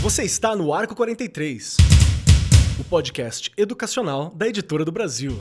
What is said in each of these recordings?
Você está no Arco 43, o podcast educacional da Editora do Brasil.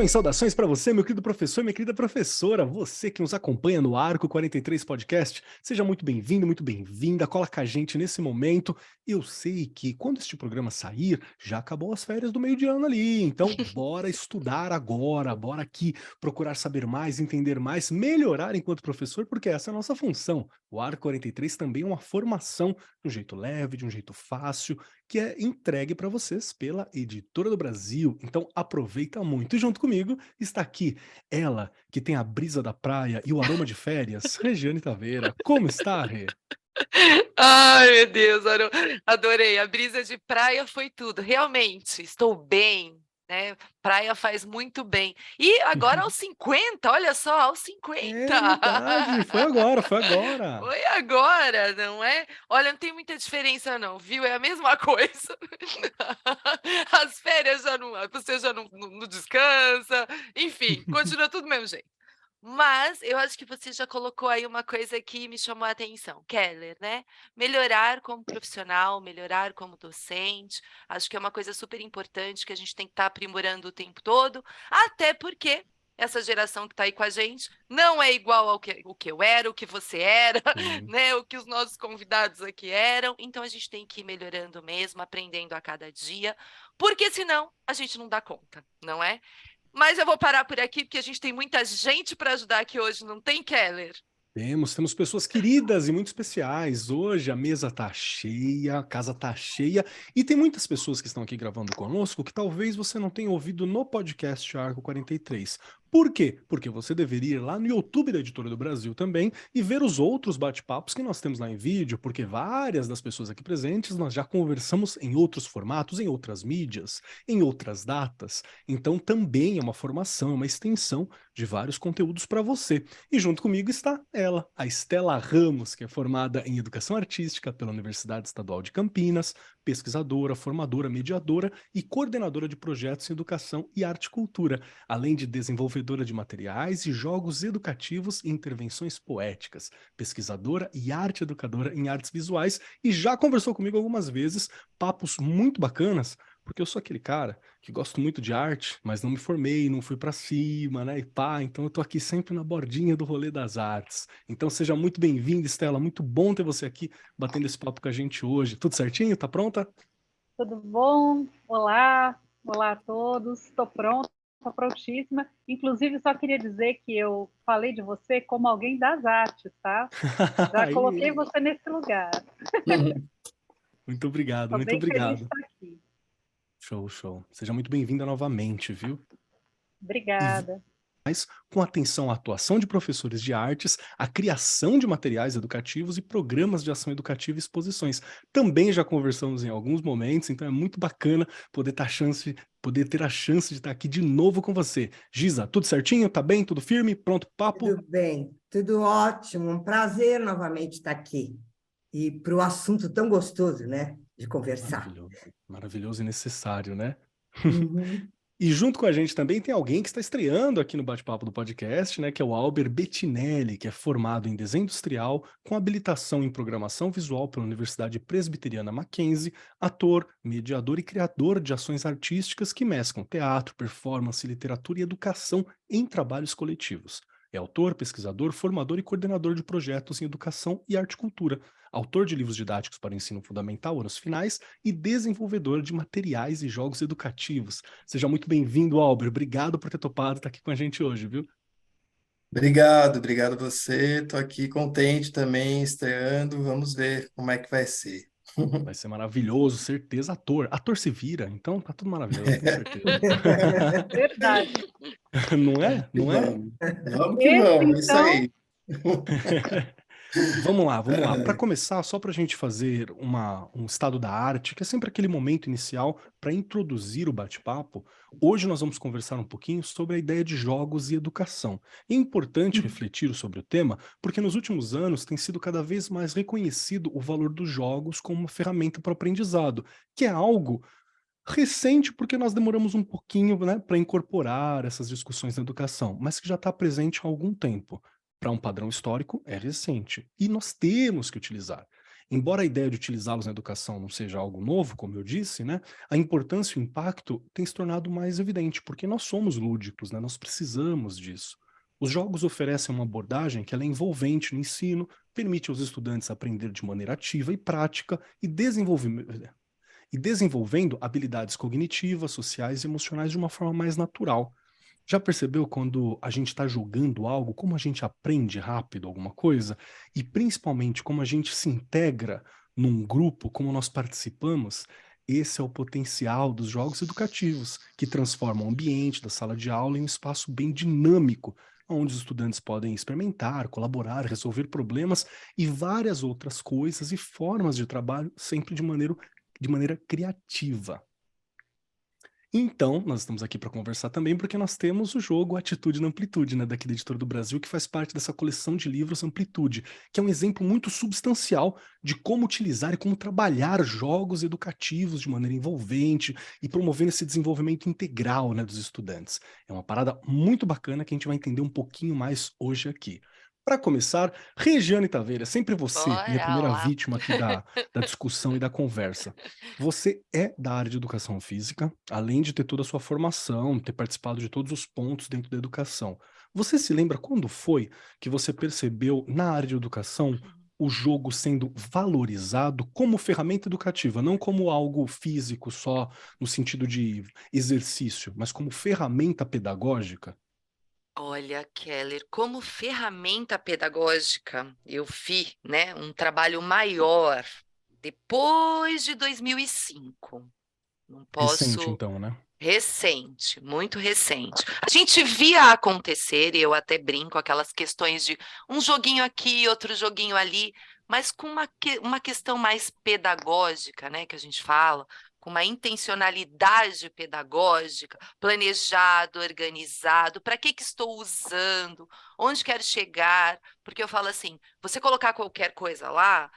Saudações para você, meu querido professor e minha querida professora, você que nos acompanha no Arco 43 Podcast, seja muito bem-vindo, muito bem-vinda, cola com a gente nesse momento. Eu sei que quando este programa sair, já acabou as férias do meio de ano ali, então bora estudar agora, bora aqui procurar saber mais, entender mais, melhorar enquanto professor, porque essa é a nossa função. O Arco 43 também é uma formação de um jeito leve, de um jeito fácil, que é entregue para vocês pela Editora do Brasil. Então aproveita muito. E junto comigo está aqui ela, que tem a brisa da praia e o aroma de férias, Regiane Taveira. Como está, Rê? Ai, meu Deus, adorei. A brisa de praia foi tudo. Realmente, estou bem, né? Praia faz muito bem. E agora aos 50, olha só, aos 50. É verdade, foi agora, foi agora. Foi agora, não é? Olha, não tem muita diferença não, viu? É a mesma coisa. As férias já não, você já não descansa, enfim, continua tudo do mesmo jeito. Mas eu acho que você já colocou aí uma coisa que me chamou a atenção, Keller, né? Melhorar como profissional, melhorar como docente, acho que é uma coisa super importante que a gente tem que estar aprimorando o tempo todo, até porque essa geração que está aí com a gente não é igual ao que eu era, o que você era, Sim. né? O que os nossos convidados aqui eram. Então a gente tem que ir melhorando mesmo, aprendendo a cada dia, porque senão a gente não dá conta, não é? Mas eu vou parar por aqui, porque a gente tem muita gente para ajudar aqui hoje, não tem, Keller? Temos pessoas queridas e muito especiais. Hoje a mesa tá cheia, a casa tá cheia e tem muitas pessoas que estão aqui gravando conosco que talvez você não tenha ouvido no podcast Arco 43. Por quê? Porque você deveria ir lá no YouTube da Editora do Brasil também e ver os outros bate-papos que nós temos lá em vídeo, porque várias das pessoas aqui presentes nós já conversamos em outros formatos, em outras mídias, em outras datas. Então também é uma formação, uma extensão de vários conteúdos para você. E junto comigo está ela, a Estela Ramos, que é formada em Educação Artística pela Universidade Estadual de Campinas, pesquisadora, formadora, mediadora e coordenadora de projetos em Educação e Arte e Cultura, além de desenvolvedora de materiais e jogos educativos e intervenções poéticas, pesquisadora e arte educadora em artes visuais e já conversou comigo algumas vezes, papos muito bacanas, porque eu sou aquele cara que gosto muito de arte, mas não me formei, não fui para cima, né? E pá, então eu tô aqui sempre na bordinha do rolê das artes. Então seja muito bem-vinda, Estela, muito bom ter você aqui batendo esse papo com a gente hoje. Tudo certinho? Tá pronta? Tudo bom? Olá, olá a todos. Estou pronta, estou prontíssima. Inclusive, só queria dizer que eu falei de você como alguém das artes, tá? Já coloquei você nesse lugar. Muito obrigado, Estou muito bem feliz de obrigado. estar aqui. Show, show. Seja muito bem-vinda novamente, viu? E Obrigada. mas com atenção à atuação de professores de artes, à criação de materiais educativos e programas de ação educativa e exposições. Também já conversamos em alguns momentos, então é muito bacana poder ter a chance de estar aqui de novo com você. Giza, tudo certinho? Tá bem? Tudo firme? Pronto pro papo? Tudo bem, tudo ótimo. Um prazer novamente estar aqui. E para o assunto tão gostoso, né? De conversar. Maravilhoso, maravilhoso e necessário, né? Uhum. E junto com a gente também tem alguém que está estreando aqui no bate-papo do podcast, né, que é o Albert Bettinelli, que é formado em desenho industrial, com habilitação em programação visual pela Universidade Presbiteriana Mackenzie, ator, mediador e criador de ações artísticas que mesclam teatro, performance, literatura e educação em trabalhos coletivos. É autor, pesquisador, formador e coordenador de projetos em educação e arte e cultura, autor de livros didáticos para ensino fundamental, anos finais, e desenvolvedor de materiais e jogos educativos. Seja muito bem-vindo, Albert. Obrigado por ter topado estar aqui com a gente hoje, viu? Obrigado a você. Estou aqui contente também, estreando. Vamos ver como é que vai ser. Vai ser maravilhoso, certeza. Ator se vira, então tá tudo maravilhoso, tenho certeza. Verdade. Não é? Que Não é? vamos. Vamos que Esse, vamos, isso então, aí. Vamos lá, vamos lá. Para começar, só para a gente fazer um estado da arte, que é sempre aquele momento inicial para introduzir o bate-papo, hoje nós vamos conversar um pouquinho sobre a ideia de jogos e educação. É importante refletir sobre o tema, porque nos últimos anos tem sido cada vez mais reconhecido o valor dos jogos como uma ferramenta para o aprendizado, que é algo Recente porque nós demoramos um pouquinho, né, para incorporar essas discussões na educação, mas que já está presente há algum tempo. Para um padrão histórico, é recente. E nós temos que utilizar. Embora a ideia de utilizá-los na educação não seja algo novo, como eu disse, né, a importância e o impacto tem se tornado mais evidente, porque nós somos lúdicos, né, nós precisamos disso. Os jogos oferecem uma abordagem que ela é envolvente no ensino, permite aos estudantes aprender de maneira ativa e prática e desenvolvendo habilidades cognitivas, sociais e emocionais de uma forma mais natural. Já percebeu quando a gente está jogando algo, como a gente aprende rápido alguma coisa? E principalmente como a gente se integra num grupo, como nós participamos? Esse é o potencial dos jogos educativos, que transformam o ambiente da sala de aula em um espaço bem dinâmico, onde os estudantes podem experimentar, colaborar, resolver problemas e várias outras coisas e formas de trabalho, sempre de maneira criativa. Então, nós estamos aqui para conversar também porque nós temos o jogo Atitude na Amplitude, né, daqui da Editora do Brasil, que faz parte dessa coleção de livros Amplitude, que é um exemplo muito substancial de como utilizar e como trabalhar jogos educativos de maneira envolvente e promovendo esse desenvolvimento integral, né, dos estudantes. É uma parada muito bacana que a gente vai entender um pouquinho mais hoje aqui. Para começar, Regiane Taveira, sempre você, minha Bora primeira lá. vítima aqui da discussão e da conversa. Você é da área de educação física, além de ter toda a sua formação, ter participado de todos os pontos dentro da educação. Você se lembra quando foi que você percebeu na área de educação o jogo sendo valorizado como ferramenta educativa, não como algo físico só no sentido de exercício, mas como ferramenta pedagógica? Olha, Keller, como ferramenta pedagógica, eu vi, né, um trabalho maior depois de 2005. Não Recente, posso. então, né? Recente, muito recente. A gente via acontecer, e eu até brinco, aquelas questões de um joguinho aqui, outro joguinho ali, mas com uma questão mais pedagógica, né, que a gente fala, com uma intencionalidade pedagógica, planejado, organizado, para que estou usando, onde quero chegar, porque eu falo assim, você colocar qualquer coisa lá,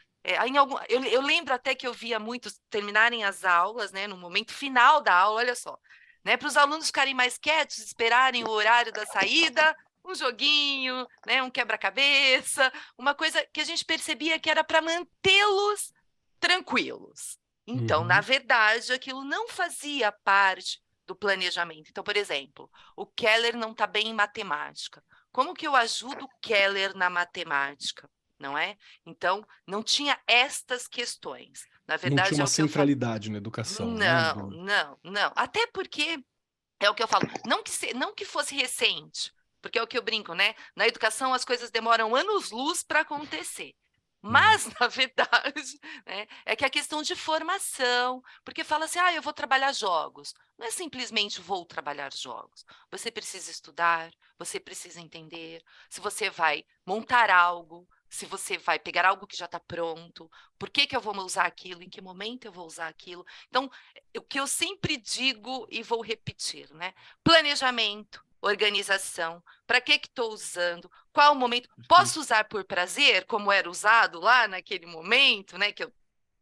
eu lembro até que eu via muitos terminarem as aulas, né, no momento final da aula, olha só, né, para os alunos ficarem mais quietos, esperarem o horário da saída, um joguinho, né, um quebra-cabeça, uma coisa que a gente percebia que era para mantê-los tranquilos. Então, na verdade, aquilo não fazia parte do planejamento. Então, por exemplo, o Keller não está bem em matemática. Como que eu ajudo o Keller na matemática? Não é? Então, não tinha estas questões. Na Não tinha verdade, é uma o que eu falo. centralidade na educação, né? Não, não, não. Até porque é o que eu falo. Não que fosse recente, porque é o que eu brinco, né? Na educação as coisas demoram anos-luz para acontecer. Mas, na verdade, né, é que a questão de formação, porque fala assim, eu vou trabalhar jogos. Não é simplesmente vou trabalhar jogos. Você precisa estudar, você precisa entender, se você vai montar algo, se você vai pegar algo que já está pronto, por que eu vou usar aquilo, em que momento eu vou usar aquilo. Então, o que eu sempre digo e vou repetir, né? Planejamento, organização, para que estou usando, qual o momento, posso usar por prazer, como era usado lá naquele momento, né, que eu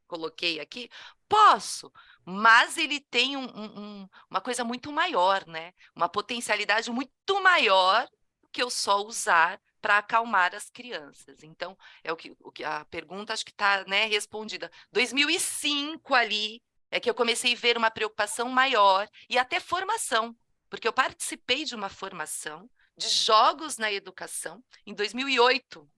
coloquei aqui? Posso, mas ele tem uma coisa muito maior, né? Uma potencialidade muito maior que eu só usar para acalmar as crianças. Então, é o que a pergunta acho que está, né, respondida. 2005 ali é que eu comecei a ver uma preocupação maior e até formação, porque eu participei de uma formação de jogos na educação em 2008.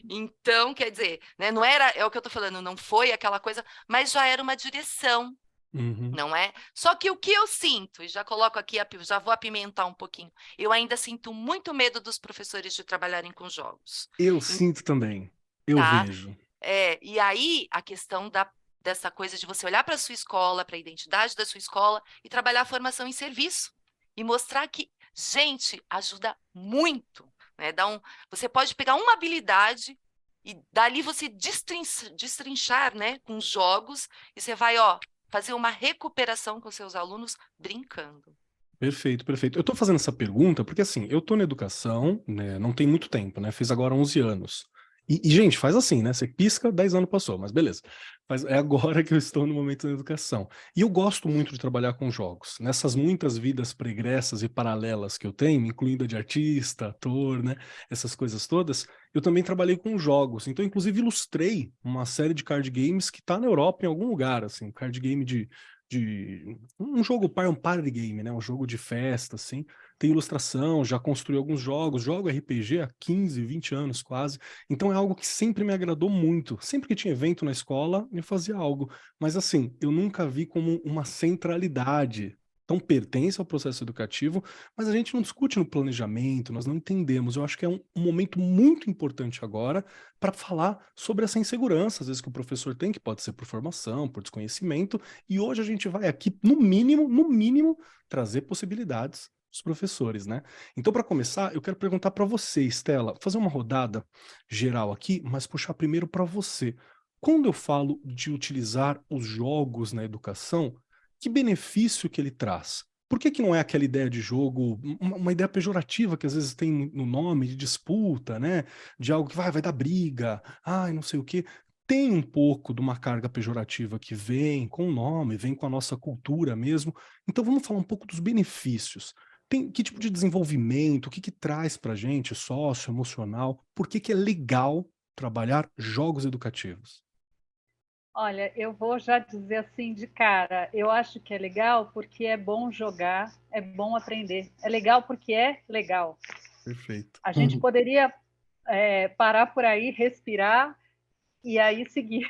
Então, quer dizer, né, não era, é o que eu estou falando, não foi aquela coisa, mas já era uma direção, não é? Só que o que eu sinto, e já coloco aqui, já vou apimentar um pouquinho, eu ainda sinto muito medo dos professores de trabalharem com jogos. Eu sinto também, eu Tá? vejo. E aí, a questão dessa coisa de você olhar para a sua escola, para a identidade da sua escola e trabalhar a formação em serviço. E mostrar que, gente, ajuda muito. Né? Você pode pegar uma habilidade e dali você destrinchar, né, com jogos e você vai, fazer uma recuperação com seus alunos brincando. Perfeito, perfeito. Eu tô fazendo essa pergunta porque, assim, eu tô na educação, né, não tem muito tempo, né, fiz agora 11 anos. Gente, faz assim, né? Você pisca, 10 anos passou, mas beleza. Mas é agora que eu estou no momento da educação. E eu gosto muito de trabalhar com jogos. Nessas muitas vidas pregressas e paralelas que eu tenho, incluindo a de artista, ator, né? Essas coisas todas, eu também trabalhei com jogos. Então, inclusive, ilustrei uma série de card games que está na Europa em algum lugar, assim, um card game um jogo um party game, né? Um jogo de festa, assim. Tem ilustração, já construí alguns jogos, jogo RPG há 15, 20 anos quase. Então é algo que sempre me agradou muito. Sempre que tinha evento na escola, eu fazia algo. Mas assim, eu nunca vi como uma centralidade. Então pertence ao processo educativo, mas a gente não discute no planejamento, nós não entendemos. Eu acho que é um momento muito importante agora para falar sobre essa insegurança, às vezes que o professor tem, que pode ser por formação, por desconhecimento, e hoje a gente vai aqui, no mínimo, trazer possibilidades dos professores, né? Então, para começar, eu quero perguntar para você, Estela, fazer uma rodada geral aqui, mas puxar primeiro para você. Quando eu falo de utilizar os jogos na educação, que benefício que ele traz? Por que que não é aquela ideia de jogo, uma ideia pejorativa que às vezes tem no nome, de disputa, né? De algo que vai dar briga, ai, não sei o quê. Tem um pouco de uma carga pejorativa que vem com o nome, vem com a nossa cultura mesmo. Então vamos falar um pouco dos benefícios. Que tipo de desenvolvimento, o que que traz para a gente, sócio, emocional? Por que que é legal trabalhar jogos educativos? Olha, eu vou já dizer assim de cara, eu acho que é legal porque é bom jogar, é bom aprender. É legal porque é legal. Perfeito. A gente poderia parar por aí, respirar e aí seguir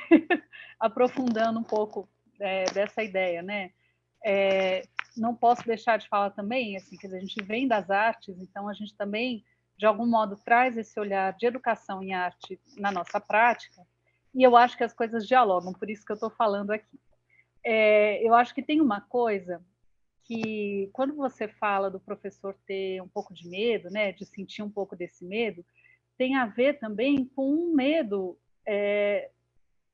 aprofundando um pouco dessa ideia, né? Não posso deixar de falar também, assim, que a gente vem das artes, então a gente também, de algum modo, traz esse olhar de educação em arte na nossa prática, e eu acho que as coisas dialogam, por isso que eu estou falando aqui. Eu acho que tem uma coisa que, quando você fala do professor ter um pouco de medo, né, de sentir um pouco desse medo, tem a ver também com um medo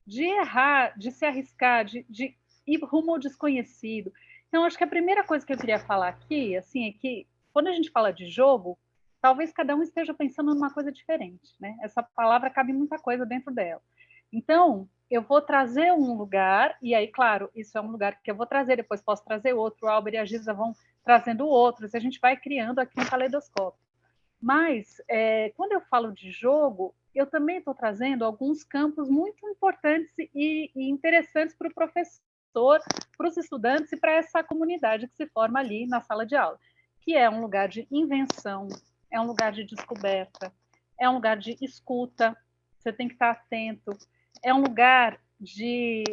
de errar, de se arriscar, de ir rumo ao desconhecido. Então, acho que a primeira coisa que eu queria falar aqui, assim, é que quando a gente fala de jogo, talvez cada um esteja pensando numa coisa diferente, né? Essa palavra cabe muita coisa dentro dela. Então, eu vou trazer um lugar, e aí, claro, isso é um lugar que eu vou trazer, depois posso trazer outro, o Albert e a Giza vão trazendo outros, e a gente vai criando aqui um caleidoscópio. Mas, quando eu falo de jogo, eu também estou trazendo alguns campos muito importantes e interessantes para o professor, para os estudantes e para essa comunidade que se forma ali na sala de aula, que é um lugar de invenção, é um lugar de descoberta, é um lugar de escuta, você tem que estar atento, é um lugar de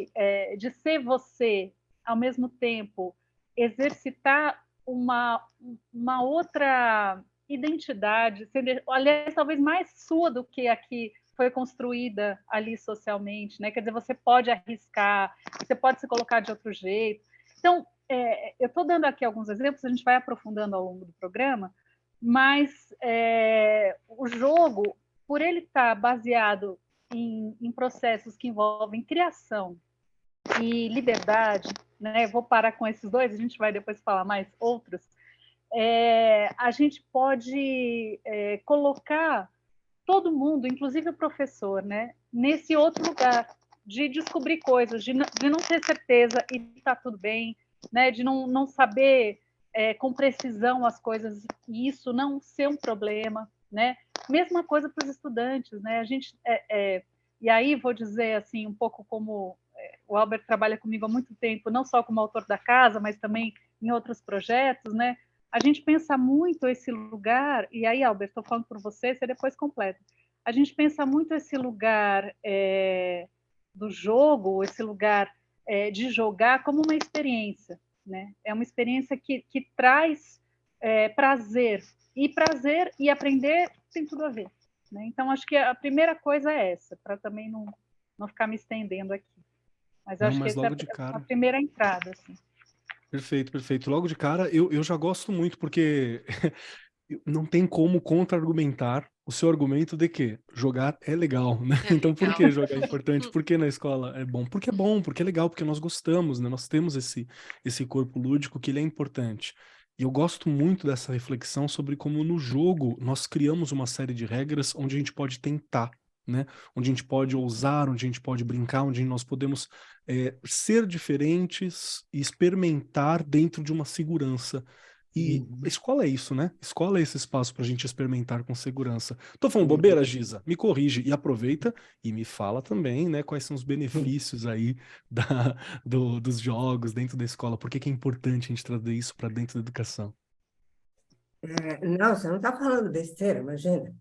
ser você, ao mesmo tempo, exercitar uma outra identidade, aliás, talvez mais sua do que a que foi construída ali socialmente, né? Quer dizer, você pode arriscar, você pode se colocar de outro jeito. Então, eu estou dando aqui alguns exemplos, a gente vai aprofundando ao longo do programa, mas o jogo, por ele estar baseado em processos que envolvem criação e liberdade, né? Vou parar com esses dois, a gente vai depois falar mais outros. A gente pode colocar todo mundo, inclusive o professor, né, nesse outro lugar de descobrir coisas, de não ter certeza e está tudo bem, né, de não saber com precisão as coisas e isso não ser um problema, né? Mesma coisa para os estudantes, né? A gente e aí vou dizer assim um pouco como o Albert trabalha comigo há muito tempo, não só como autor da casa, mas também em outros projetos, né? A gente pensa muito esse lugar, e aí, Albert, estou falando por você depois completa. A gente pensa muito esse lugar do jogo, esse lugar de jogar como uma experiência, né? É uma experiência que traz prazer e aprender tem tudo a ver, né? Então, acho que a primeira coisa é essa, para também não ficar me estendendo aqui. Mas eu Não, acho que mas essa é logo de a cara. primeira entrada, assim. Perfeito, perfeito. Logo de cara, eu já gosto muito, porque não tem como contra-argumentar o seu argumento de que jogar é legal, né? É Então, por legal. que jogar é importante? Por que na escola é bom? Porque é bom, porque é legal, porque nós gostamos, né? Nós temos esse corpo lúdico que ele é importante. E eu gosto muito dessa reflexão sobre como no jogo nós criamos uma série de regras onde a gente pode tentar. né? Onde a gente pode ousar, onde a gente pode brincar, onde nós podemos ser diferentes e experimentar dentro de uma segurança. E a escola é isso, né? Escola é esse espaço para a gente experimentar com segurança. Tô falando bobeira, Giza? Me corrige e aproveita e me fala também, né? Quais são os benefícios aí dos jogos dentro da escola. Por que que é importante a gente trazer isso para dentro da educação? Não, você não está falando besteira, imagina.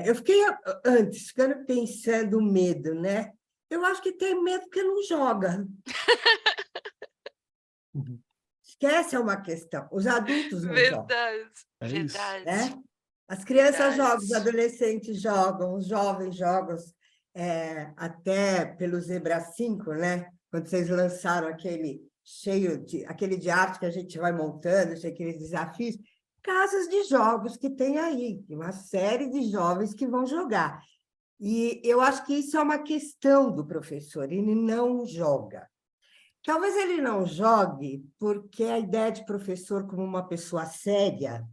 Eu fiquei antes, ficando pensando medo, né? Eu acho que tem medo porque não joga. Esquece é uma questão. Os adultos não jogam, Verdade, É isso. né? verdade, As crianças jogam, os verdade. adolescentes jogam, os jovens jogam, até pelo Zebra 5, né? Quando vocês lançaram aquele de arte que a gente vai montando, aqueles desafios, casas de jogos que tem aí, uma série de jovens que vão jogar. E eu acho que isso é uma questão do professor, ele não joga. Talvez ele não jogue porque a ideia de professor como uma pessoa séria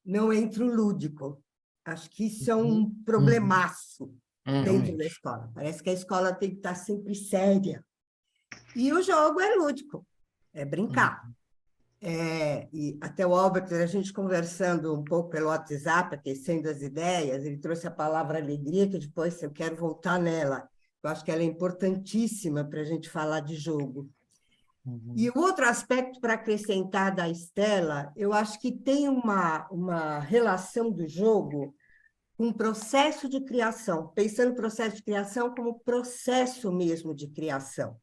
não entra o lúdico. Acho que isso é um problemaço dentro da Realmente. escola. Parece que a escola tem que estar sempre séria. E o jogo é lúdico, é brincar. E até o Albert, a gente conversando um pouco pelo WhatsApp, aquecendo as ideias, ele trouxe a palavra alegria, que depois eu quero voltar nela. Eu acho que ela é importantíssima para a gente falar de jogo. E o outro aspecto para acrescentar da Estela, eu acho que tem uma relação do jogo com o processo de criação, pensando no processo de criação como processo mesmo de criação.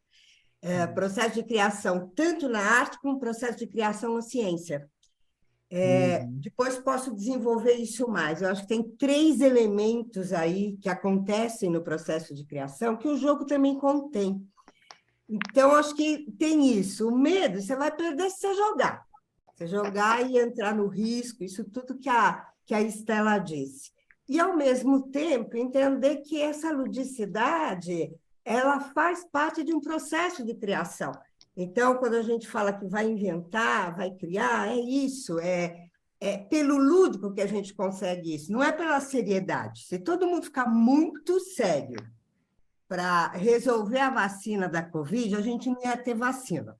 Processo de criação tanto na arte como processo de criação na ciência. Depois posso desenvolver isso mais. Eu acho que tem 3 elementos aí que acontecem no processo de criação que o jogo também contém. Então, acho que tem isso. O medo, você vai perder se você jogar. Você jogar e entrar no risco, isso tudo que a Estela disse. E, ao mesmo tempo, entender que essa ludicidade ela faz parte de um processo de criação. Então, quando a gente fala que vai inventar, vai criar, é isso, é pelo lúdico que a gente consegue isso, não é pela seriedade. Se todo mundo ficar muito sério para resolver a vacina da Covid, a gente não ia ter vacina.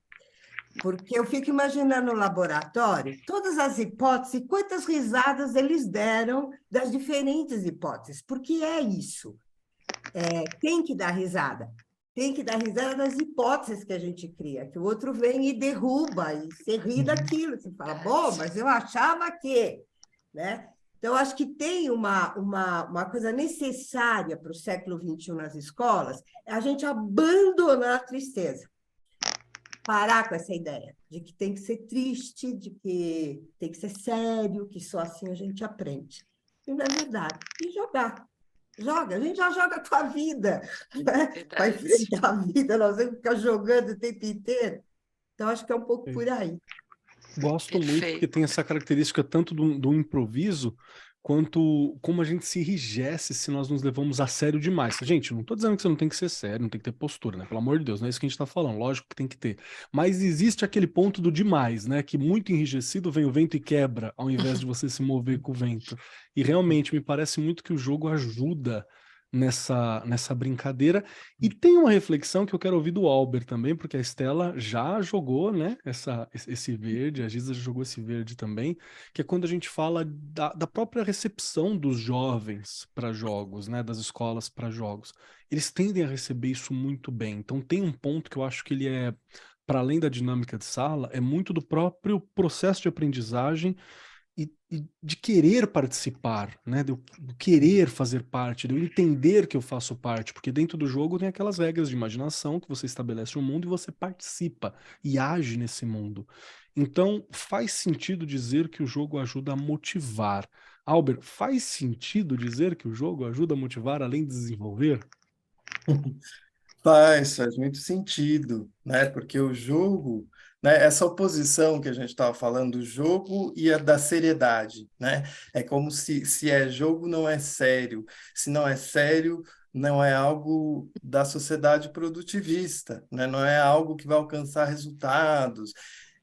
Porque eu fico imaginando no laboratório todas as hipóteses, quantas risadas eles deram das diferentes hipóteses, porque é isso. Tem que dar risada. Tem que dar risada das hipóteses que a gente cria, que o outro vem e derruba, e você ri daquilo. Você fala, bom, mas eu achava que... Né? Então, acho que tem uma coisa necessária para o século XXI nas escolas, é a gente abandonar a tristeza. Parar com essa ideia de que tem que ser triste, de que tem que ser sério, que só assim a gente aprende. E não é verdade. E jogar. Joga, a gente já joga com a vida, né? Para Verdade. enfrentar a vida, nós vamos ficar jogando o tempo inteiro. Então, acho que é um pouco por aí. Gosto muito porque Perfeito. tem essa característica tanto do improviso quanto como a gente se enrijece se nós nos levamos a sério demais. Gente, não tô dizendo que você não tem que ser sério, não tem que ter postura, né? Pelo amor de Deus, não é isso que a gente tá falando. Lógico que tem que ter. Mas existe aquele ponto do demais, né? Que muito enrijecido vem o vento e quebra, ao invés de você se mover com o vento. E realmente me parece muito que o jogo ajuda nessa brincadeira. E tem uma reflexão que eu quero ouvir do Albert também, porque a Estela já jogou, né, esse verde, a Giza já jogou esse verde também, que é quando a gente fala da própria recepção dos jovens para jogos, né, das escolas para jogos. Eles tendem a receber isso muito bem. Então tem um ponto que eu acho que ele é, para além da dinâmica de sala, é muito do próprio processo de aprendizagem e de querer participar, né? De eu querer fazer parte, de eu entender que eu faço parte, porque dentro do jogo tem aquelas regras de imaginação que você estabelece um mundo e você participa e age nesse mundo. Então, faz sentido dizer que o jogo ajuda a motivar. Albert, faz sentido dizer que o jogo ajuda a motivar além de desenvolver? Faz muito sentido, né? Porque o jogo, né? Essa oposição que a gente estava falando do jogo e a da seriedade, né? É como se é jogo, não é sério. Se não é sério, não é algo da sociedade produtivista, né? Não é algo que vai alcançar resultados.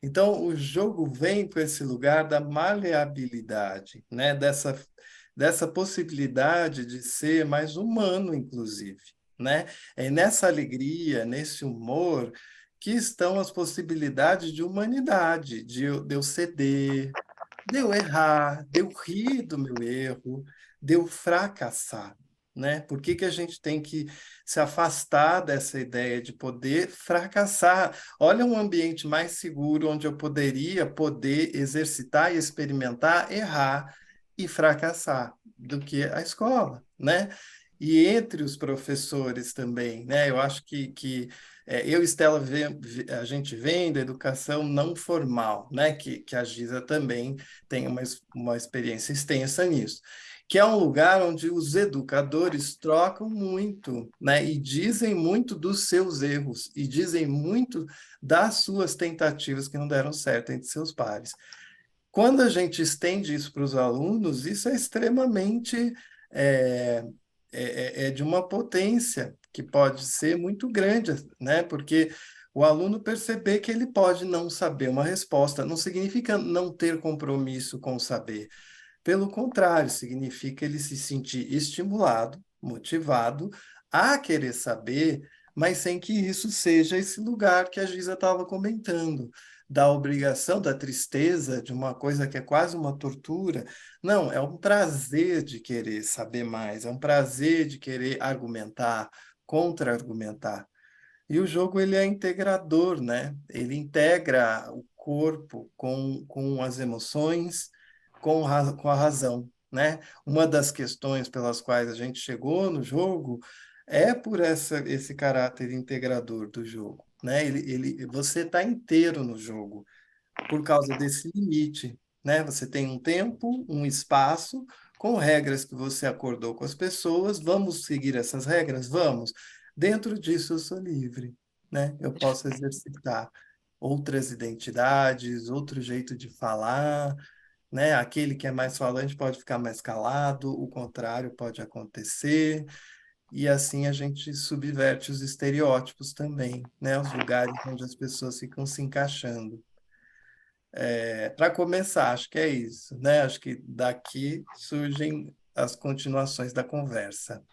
Então, o jogo vem com esse lugar da maleabilidade, né? dessa possibilidade de ser mais humano, inclusive, né? É nessa alegria, nesse humor, que estão as possibilidades de humanidade, de eu ceder, de eu errar, de eu rir do meu erro, de eu fracassar, né? Por que que a gente tem que se afastar dessa ideia de poder fracassar? Olha um ambiente mais seguro onde eu poder exercitar e experimentar, errar e fracassar do que a escola, né? E entre os professores também, né? Eu acho que eu e Estela, a gente vem da educação não formal, né? Que a Giza também tem uma experiência extensa nisso, que é um lugar onde os educadores trocam muito, né? E dizem muito dos seus erros, e dizem muito das suas tentativas que não deram certo entre seus pares. Quando a gente estende isso para os alunos, isso é extremamente é, é de uma potência que pode ser muito grande, né? Porque o aluno perceber que ele pode não saber uma resposta, não significa não ter compromisso com o saber. Pelo contrário, significa ele se sentir estimulado, motivado a querer saber, mas sem que isso seja esse lugar que a Giza estava comentando, da obrigação, da tristeza, de uma coisa que é quase uma tortura. Não, é um prazer de querer saber mais, é um prazer de querer argumentar, contra-argumentar. E o jogo ele é integrador, né? Ele integra o corpo com as emoções, com a razão, né? Uma das questões pelas quais a gente chegou no jogo é por esse caráter integrador do jogo, né? Você está inteiro no jogo por causa desse limite, né? Você tem um tempo, um espaço, com regras que você acordou com as pessoas. Vamos seguir essas regras? Vamos. Dentro disso eu sou livre, né? Eu posso exercitar outras identidades, outro jeito de falar, né? Aquele que é mais falante pode ficar mais calado, o contrário pode acontecer, e assim a gente subverte os estereótipos também, né? Os lugares onde as pessoas ficam se encaixando. Para começar, acho que é isso, né? Acho que daqui surgem as continuações da conversa.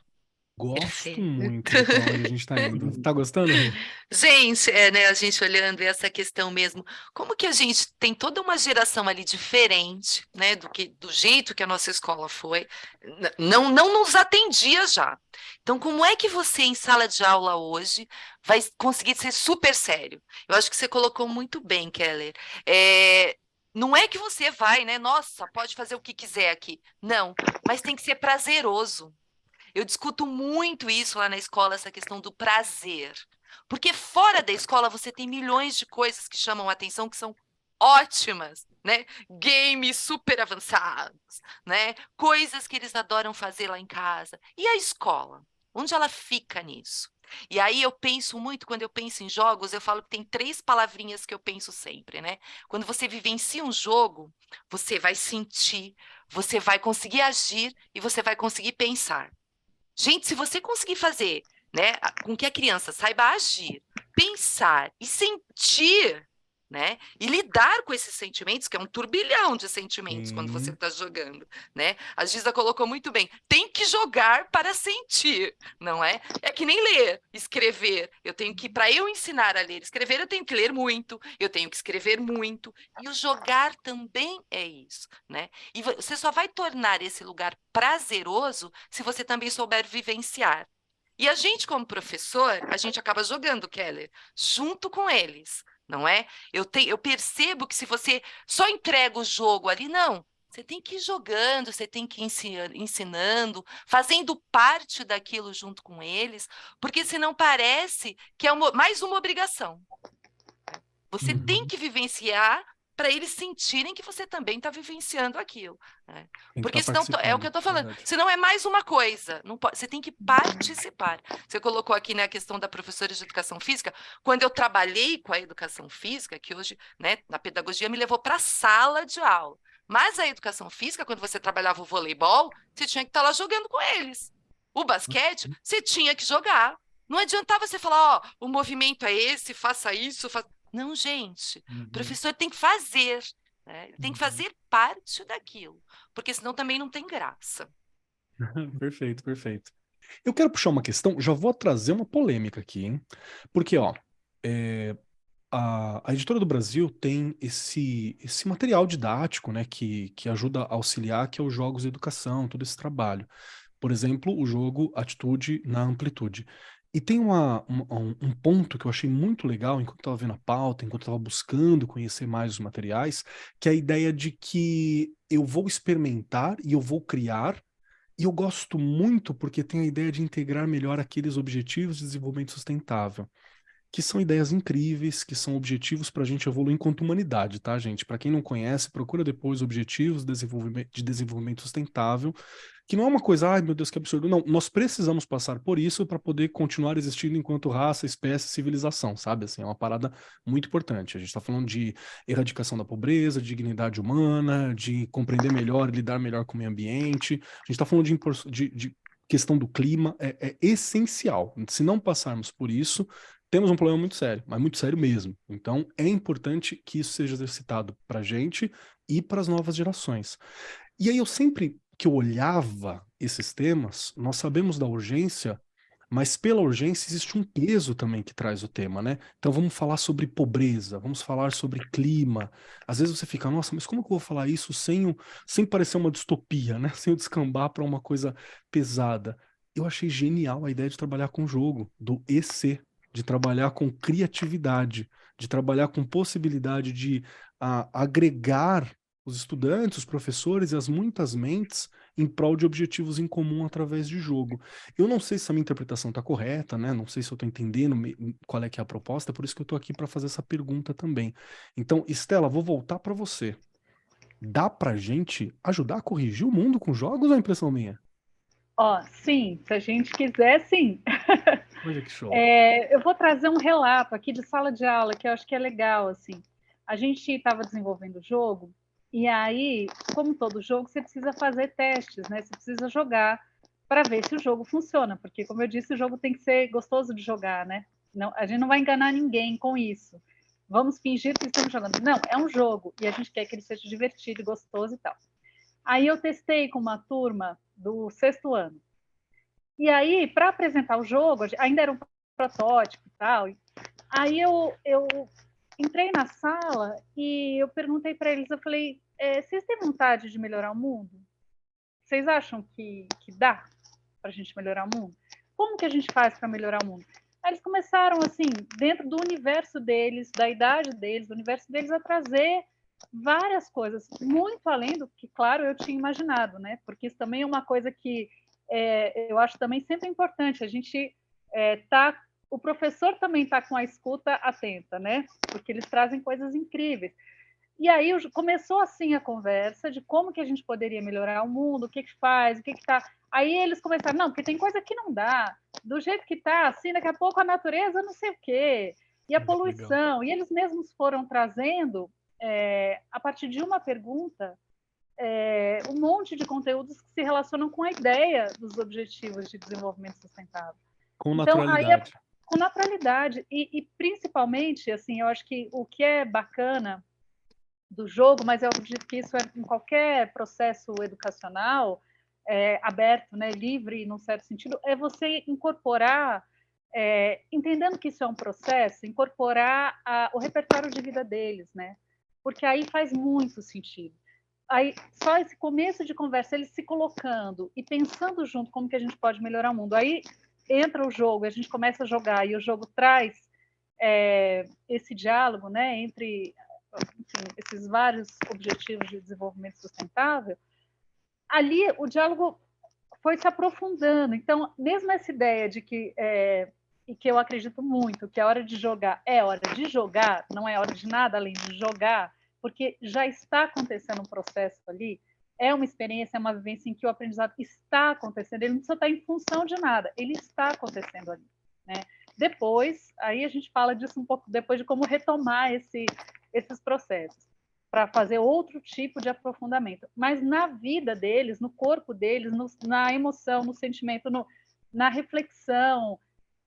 Gosto Perfeito. muito de para onde a gente está indo. Tá gostando, Rê? Gente, né, a gente olhando essa questão mesmo, como que a gente tem toda uma geração ali diferente, né, do jeito que a nossa escola foi, não nos atendia já. Então, como é que você, em sala de aula hoje, vai conseguir ser super sério? Eu acho que você colocou muito bem, Keller. Não é que você vai, né, nossa, pode fazer o que quiser aqui. Não, mas tem que ser prazeroso. Eu discuto muito isso lá na escola, essa questão do prazer. Porque fora da escola você tem milhões de coisas que chamam a atenção, que são ótimas, né? Games super avançados, né? Coisas que eles adoram fazer lá em casa. E a escola? Onde ela fica nisso? E aí eu penso muito, quando eu penso em jogos, eu falo que tem 3 palavrinhas que eu penso sempre, né? Quando você vivencia um jogo, você vai sentir, você vai conseguir agir e você vai conseguir pensar. Gente, se você conseguir fazer, né, com que a criança saiba agir, pensar e sentir, né, e lidar com esses sentimentos, que é um turbilhão de sentimentos quando você está jogando, né? A Giza colocou muito bem, tem que jogar para sentir, não é? É que nem ler, escrever. Eu tenho que, para eu ensinar a ler e escrever, eu tenho que ler muito, eu tenho que escrever muito, e o jogar também é isso, né? E você só vai tornar esse lugar prazeroso se você também souber vivenciar. E a gente, como professor, a gente acaba jogando, Keller, junto com eles, não é? Eu percebo que se você só entrega o jogo ali, não. Você tem que ir jogando, você tem que ir ensinando, fazendo parte daquilo junto com eles, porque senão parece que é mais uma obrigação. Você tem que vivenciar para eles sentirem que você também está vivenciando aquilo, né? Porque senão, é o que eu estou falando, verdade. senão é mais uma coisa, não pode, você tem que participar. Você colocou aqui, né, a questão da professora de educação física. Quando eu trabalhei com a educação física, que hoje, né, na pedagogia me levou para a sala de aula, mas a educação física, quando você trabalhava o voleibol, você tinha que estar lá jogando com eles. O basquete, você tinha que jogar. Não adiantava você falar, ó, o movimento é esse, faça isso, faça... Não, gente, o professor tem que fazer, né? Ele tem que fazer parte daquilo, porque senão também não tem graça. Perfeito, perfeito. Eu quero puxar uma questão, já vou trazer uma polêmica aqui, hein? Porque, ó, a Editora do Brasil tem esse material didático, né, que ajuda a auxiliar, que é os Jogos de Educação, todo esse trabalho. Por exemplo, o jogo Atitude na Amplitude. E tem um ponto que eu achei muito legal, enquanto estava vendo a pauta, enquanto estava buscando conhecer mais os materiais, que é a ideia de que eu vou experimentar e eu vou criar. E eu gosto muito porque tem a ideia de integrar melhor aqueles objetivos de desenvolvimento sustentável, que são ideias incríveis, que são objetivos para a gente evoluir enquanto humanidade, tá, gente? Para quem não conhece, procura depois Objetivos de Desenvolvimento Sustentável, que não é uma coisa, ai meu Deus, que absurdo. Não, nós precisamos passar por isso para poder continuar existindo enquanto raça, espécie, civilização, sabe? Assim, é uma parada muito importante. A gente está falando de erradicação da pobreza, de dignidade humana, de compreender melhor e lidar melhor com o meio ambiente. A gente está falando de questão do clima, é essencial. Se não passarmos por isso, temos um problema muito sério, mas muito sério mesmo. Então, é importante que isso seja exercitado para a gente e para as novas gerações. E aí, eu sempre que eu olhava esses temas, nós sabemos da urgência, mas pela urgência existe um peso também que traz o tema, né? Então, vamos falar sobre pobreza, vamos falar sobre clima. Às vezes você fica, nossa, mas como que eu vou falar isso sem parecer uma distopia, né? Sem eu descambar para uma coisa pesada. Eu achei genial a ideia de trabalhar com jogo, do EC, de trabalhar com criatividade, de trabalhar com possibilidade de agregar os estudantes, os professores e as muitas mentes em prol de objetivos em comum através de jogo. Eu não sei se a minha interpretação está correta, né? Não sei se eu estou entendendo qual é que é a proposta, por isso que eu estou aqui para fazer essa pergunta também. Então, Estela, vou voltar para você. Dá para gente ajudar a corrigir o mundo com jogos ou é impressão minha? Ó, sim, se a gente quiser, sim. Olha que show. Eu vou trazer um relato aqui de sala de aula que eu acho que é legal, assim. A gente estava desenvolvendo o jogo e aí, como todo jogo, você precisa fazer testes, né? Você precisa jogar para ver se o jogo funciona, porque, como eu disse, o jogo tem que ser gostoso de jogar, né? Não, a gente não vai enganar ninguém com isso. Vamos fingir que estamos jogando. Não, é um jogo e a gente quer que ele seja divertido, gostoso e tal. Aí eu testei com uma turma do 6º ano. E aí, para apresentar o jogo, ainda era um protótipo e tal. Aí eu entrei na sala e eu perguntei para eles, eu falei, vocês têm vontade de melhorar o mundo? Vocês acham que dá para a gente melhorar o mundo? Como que a gente faz para melhorar o mundo? Aí eles começaram, assim, dentro do universo deles, da idade deles, do universo deles, a trazer várias coisas, muito além do que, claro, eu tinha imaginado, né? Porque isso também é uma coisa que eu acho também sempre importante. A gente o professor também está com a escuta atenta, né? Porque eles trazem coisas incríveis. E aí começou assim a conversa de como que a gente poderia melhorar o mundo, o que que faz, o que que tá. Aí eles começaram, não, porque tem coisa que não dá, do jeito que tá, assim, daqui a pouco a natureza não sei o quê, e a poluição. Legal. E eles mesmos foram trazendo, a partir de uma pergunta, um monte de conteúdos que se relacionam com a ideia dos objetivos de desenvolvimento sustentável. Com naturalidade. Então, aí com naturalidade, e principalmente, assim, eu acho que o que é bacana do jogo, mas eu acredito que isso é em qualquer processo educacional aberto, né, livre, num certo sentido, é você incorporar, entendendo que isso é um processo, incorporar o repertório de vida deles, né? Porque aí faz muito sentido. Aí, só esse começo de conversa, eles se colocando e pensando junto como que a gente pode melhorar o mundo. Aí entra o jogo, a gente começa a jogar, e o jogo traz esse diálogo, né, entre enfim, esses vários objetivos de desenvolvimento sustentável. Ali o diálogo foi se aprofundando. Então, mesmo essa ideia de que e que eu acredito muito, que a hora de jogar é hora de jogar, não é hora de nada além de jogar, porque já está acontecendo um processo ali, é uma experiência, é uma vivência em que o aprendizado está acontecendo, ele não precisa estar em função de nada, ele está acontecendo ali, né? Depois, aí a gente fala disso um pouco depois de como retomar esses processos, para fazer outro tipo de aprofundamento. Mas na vida deles, no corpo deles, na emoção, no sentimento, na reflexão,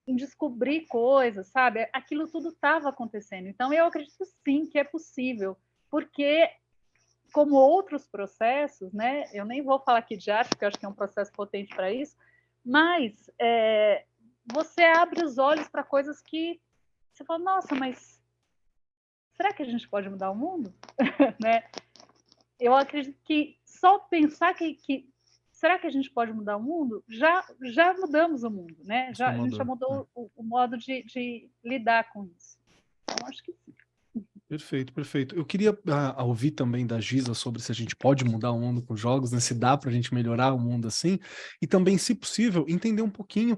em descobrir coisas, sabe? Aquilo tudo estava acontecendo. Então, eu acredito sim que é possível, porque como outros processos, né? Eu nem vou falar aqui de arte, porque eu acho que é um processo potente para isso, mas você abre os olhos para coisas que você fala, nossa, mas será que a gente pode mudar o mundo? Né? Eu acredito que só pensar que será que a gente pode mudar o mundo? Já mudamos o mundo, né? A gente já mudou o modo de lidar com isso. Então, acho que sim. Perfeito, perfeito. Eu queria ouvir também da Giza sobre se a gente pode mudar o mundo com jogos, né? Se dá para a gente melhorar o mundo assim, e também, se possível, entender um pouquinho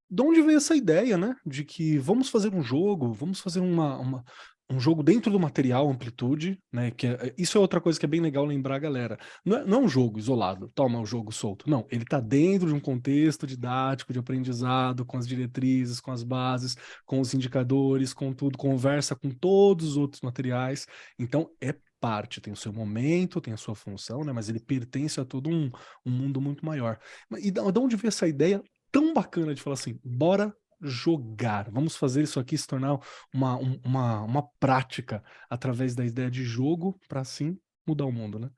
de onde veio essa ideia, né? De que vamos fazer um jogo, vamos fazer um jogo dentro do material Amplitude, né? Isso é outra coisa que é bem legal lembrar, galera. Não é um jogo isolado, toma o jogo solto. Não, ele está dentro de um contexto didático, de aprendizado, com as diretrizes, com as bases, com os indicadores, com tudo, conversa com todos os outros materiais. Então, é parte, tem o seu momento, tem a sua função, né? Mas ele pertence a todo um mundo muito maior. E de onde veio essa ideia tão bacana de falar assim, bora jogar, vamos fazer isso aqui se tornar uma prática através da ideia de jogo para assim mudar o mundo, né?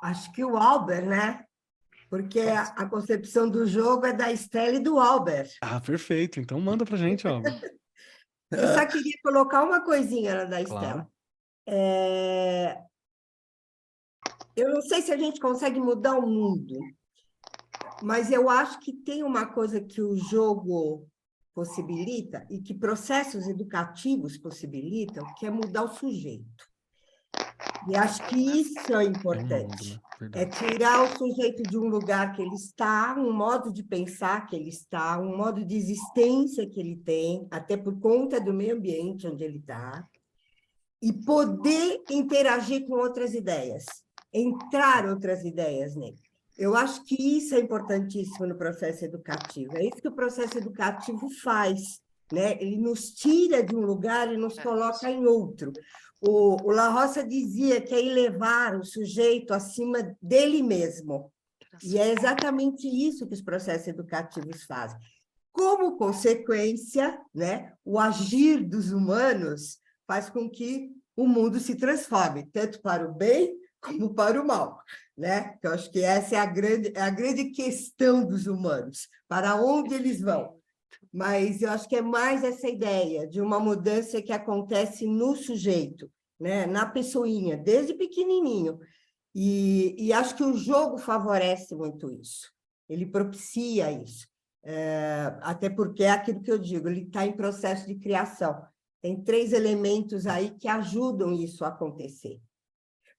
Acho que o Albert, né? Porque a concepção do jogo é da Estela e do Albert. Ah, perfeito. Então manda pra gente, ó. Eu só queria colocar uma coisinha na da Claro. Estela. Eu não sei se a gente consegue mudar o mundo, mas eu acho que tem uma coisa que o jogo possibilita e que processos educativos possibilitam, que é mudar o sujeito. E acho que isso é importante. É tirar o sujeito de um lugar que ele está, um modo de pensar que ele está, um modo de existência que ele tem, até por conta do meio ambiente onde ele está, e poder interagir com outras ideias, entrar outras ideias nele. Eu acho que isso é importantíssimo no processo educativo. É isso que o processo educativo faz, né? Ele nos tira de um lugar e nos coloca em outro. O La Roça dizia que é elevar o sujeito acima dele mesmo. E é exatamente isso que os processos educativos fazem. Como consequência, né, o agir dos humanos faz com que o mundo se transforme, tanto para o bem como para o mal, né? Eu acho que essa é a grande questão dos humanos, para onde eles vão. Mas eu acho que é mais essa ideia de uma mudança que acontece no sujeito, né? Na pessoinha, desde pequenininho. E acho que o jogo favorece muito isso. Ele propicia isso. Até porque é aquilo que eu digo, ele está em processo de criação. Tem 3 elementos aí que ajudam isso a acontecer.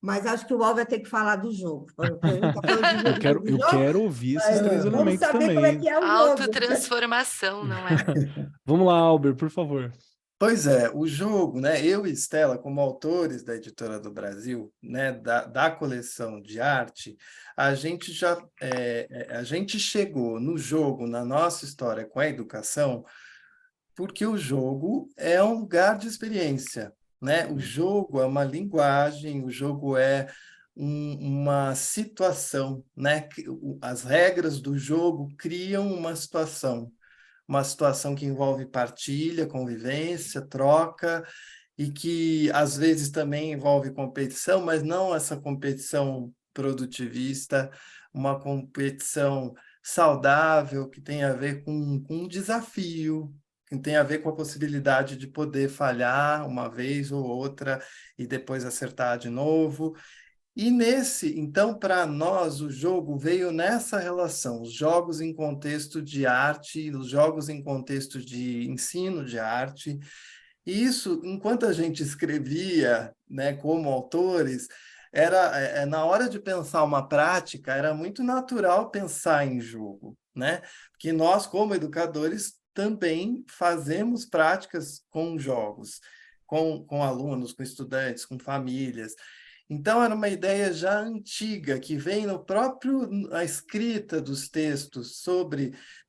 Mas acho que o Al vai ter que falar do jogo. Eu quero ouvir esses 3 elementos também. Vamos saber como é que é o jogo. Autotransformação, não é? Vamos lá, Albert, por favor. Pois é, o jogo, né? Eu e Estela, como autores da Editora do Brasil, né, da coleção de arte, a gente a gente chegou no jogo, na nossa história com a educação, porque o jogo é um lugar de experiência, né? O jogo é uma linguagem, o jogo é uma situação, né? As regras do jogo criam uma situação que envolve partilha, convivência, troca, e que às vezes também envolve competição, mas não essa competição produtivista, uma competição saudável, que tem a ver com um desafio, que tem a ver com a possibilidade de poder falhar uma vez ou outra e depois acertar de novo. E então, para nós, o jogo veio nessa relação, os jogos em contexto de arte, os jogos em contexto de ensino de arte. E isso, enquanto a gente escrevia, né, como autores, na hora de pensar uma prática, era muito natural pensar em jogo, né? Porque nós, como educadores, também fazemos práticas com jogos, com alunos, com estudantes, com famílias. Então, era uma ideia já antiga, que vem na escrita dos textos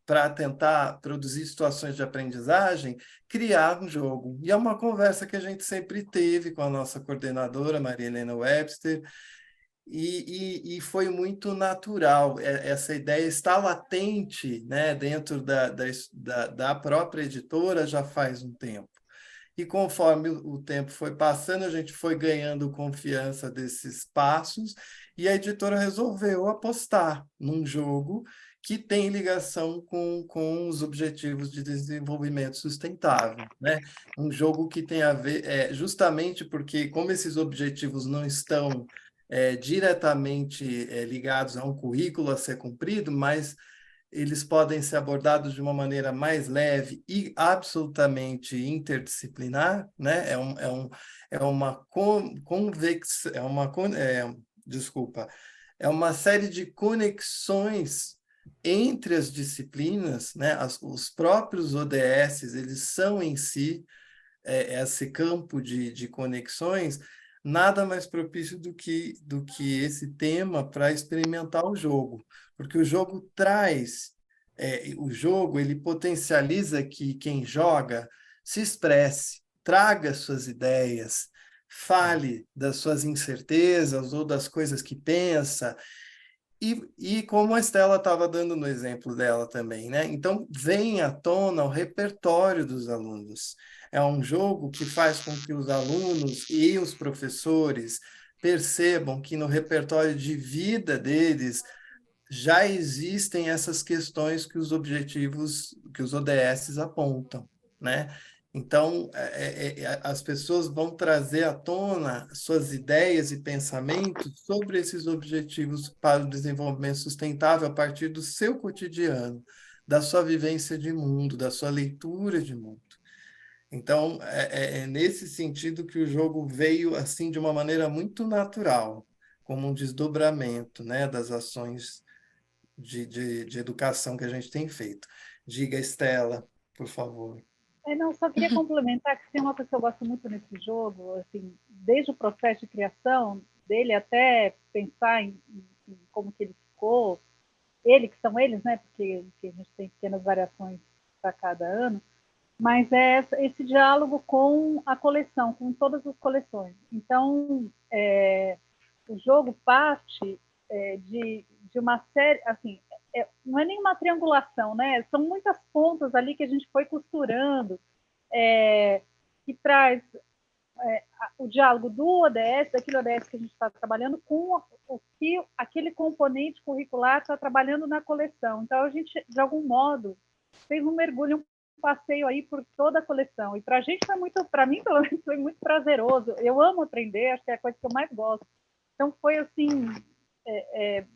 para tentar produzir situações de aprendizagem, criar um jogo. E é uma conversa que a gente sempre teve com a nossa coordenadora, Maria Helena Webster, e foi muito natural. Essa ideia está latente, né, dentro da própria editora já faz um tempo. e conforme o tempo foi passando, a gente foi ganhando confiança desses passos, e a editora resolveu apostar num jogo que tem ligação com os objetivos de desenvolvimento sustentável, né? Um jogo que tem a ver, justamente porque, como esses objetivos não estão diretamente ligados a um currículo a ser cumprido, mas eles podem ser abordados de uma maneira mais leve e absolutamente interdisciplinar, né? É uma convex, desculpa, é uma série de conexões entre as disciplinas, né? Os próprios ODSs, eles são em si esse campo de conexões, nada mais propício do que esse tema para experimentar o jogo, porque o jogo traz, o jogo ele potencializa que quem joga se expresse, traga suas ideias, fale das suas incertezas ou das coisas que pensa, e como a Estela estava dando no exemplo dela também, né? Então, vem à tona o repertório dos alunos. É um jogo que faz com que os alunos e os professores percebam que no repertório de vida deles já existem essas questões que os objetivos, que os ODSs apontam, né? Então, as pessoas vão trazer à tona suas ideias e pensamentos sobre esses objetivos para o desenvolvimento sustentável a partir do seu cotidiano, da sua vivência de mundo, da sua leitura de mundo. Então, é nesse sentido que o jogo veio assim de uma maneira muito natural, como um desdobramento, né, das ações de educação que a gente tem feito. Diga, Estela, por favor. Não, só queria complementar que tem uma coisa que eu gosto muito nesse jogo, assim, desde o processo de criação dele até pensar em como que ele ficou, que são eles, né? Porque a gente tem pequenas variações para cada ano, mas é esse diálogo com a coleção, com todas as coleções. Então, o jogo parte de uma série, assim, não é nenhuma triangulação, né? São muitas pontas ali que a gente foi costurando, que traz o diálogo do ODS, daquele ODS que a gente está trabalhando, com o que aquele componente curricular está trabalhando na coleção. Então, a gente, de algum modo, fez um mergulho, um passeio aí por toda a coleção. E para a gente foi muito, para mim, pelo menos, foi muito prazeroso. Eu amo aprender, acho que é a coisa que eu mais gosto. Então, foi, assim,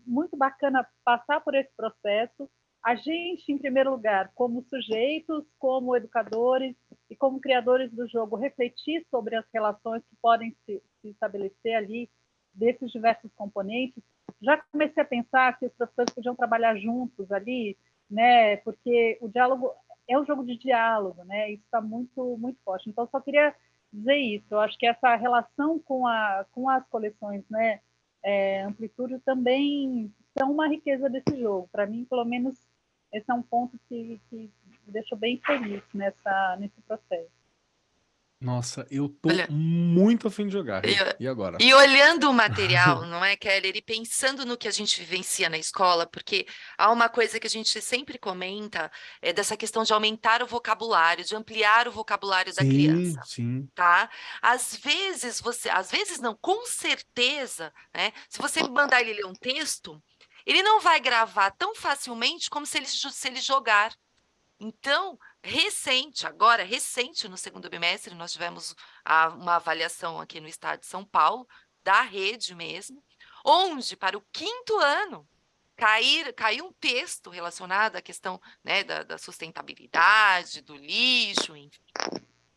muito bacana passar por esse processo. A gente, em primeiro lugar, como sujeitos, como educadores e como criadores do jogo, refletir sobre as relações que podem se estabelecer ali desses diversos componentes. Já comecei a pensar que os professores podiam trabalhar juntos ali, né? Porque o diálogo é um jogo de diálogo, né? Isso está muito, muito forte. Então, só queria dizer isso. Eu acho que essa relação com as coleções, né? Amplitude também são uma riqueza desse jogo. Para mim, pelo menos, esse é um ponto que me deixou bem feliz nesse processo. Nossa, eu tô Olha, muito afim de jogar, Rê. e, E agora? e olhando o material, não é, Keller? E pensando no que a gente vivencia na escola, porque há uma coisa que a gente sempre comenta, é dessa questão de aumentar o vocabulário, de ampliar o vocabulário da Sim, criança. sim. Tá? Às vezes não, com certeza, né? Se você mandar ele ler um texto, ele não vai gravar tão facilmente como se ele jogar. Então, recente, no segundo bimestre, nós tivemos uma avaliação aqui no estado de São Paulo, da rede mesmo, onde, para o 5º ano, caiu um texto relacionado à questão, né, da sustentabilidade, do lixo, enfim.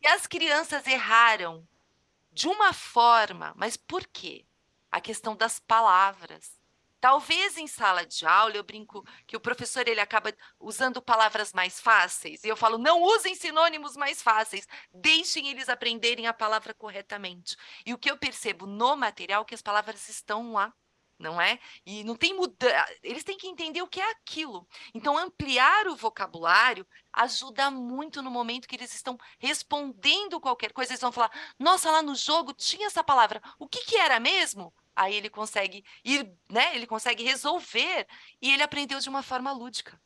E as crianças erraram de uma forma, mas por quê? A questão das palavras. Talvez em sala de aula eu brinco que o professor ele acaba usando palavras mais fáceis, e eu falo, não usem sinônimos mais fáceis, deixem eles aprenderem a palavra corretamente. E o que eu percebo no material é que as palavras estão lá, não é? E não tem mudança, eles têm que entender o que é aquilo. Então, ampliar o vocabulário ajuda muito no momento que eles estão respondendo qualquer coisa, eles vão falar, nossa, lá no jogo tinha essa palavra, o que era mesmo? Aí ele consegue ir, né? Ele consegue resolver e ele aprendeu de uma forma lúdica.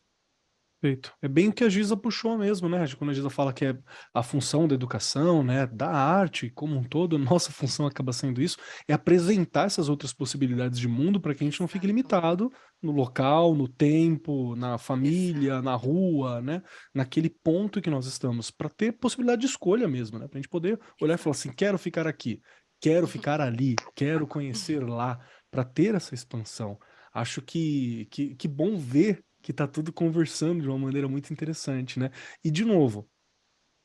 Perfeito. É bem o que a Giza puxou mesmo, né? Quando a Giza fala que é a função da educação, né, da arte como um todo, nossa função acaba sendo isso, é apresentar essas outras possibilidades de mundo para que a gente não fique Exato. limitado no local, no tempo, na família, Exato. na rua, né? Naquele ponto que nós estamos, para ter possibilidade de escolha mesmo, né? Para a gente poder olhar e falar assim, quero ficar aqui, quero ficar ali, quero conhecer lá, para ter essa expansão. Acho que bom ver que tá tudo conversando de uma maneira muito interessante, né? E, de novo,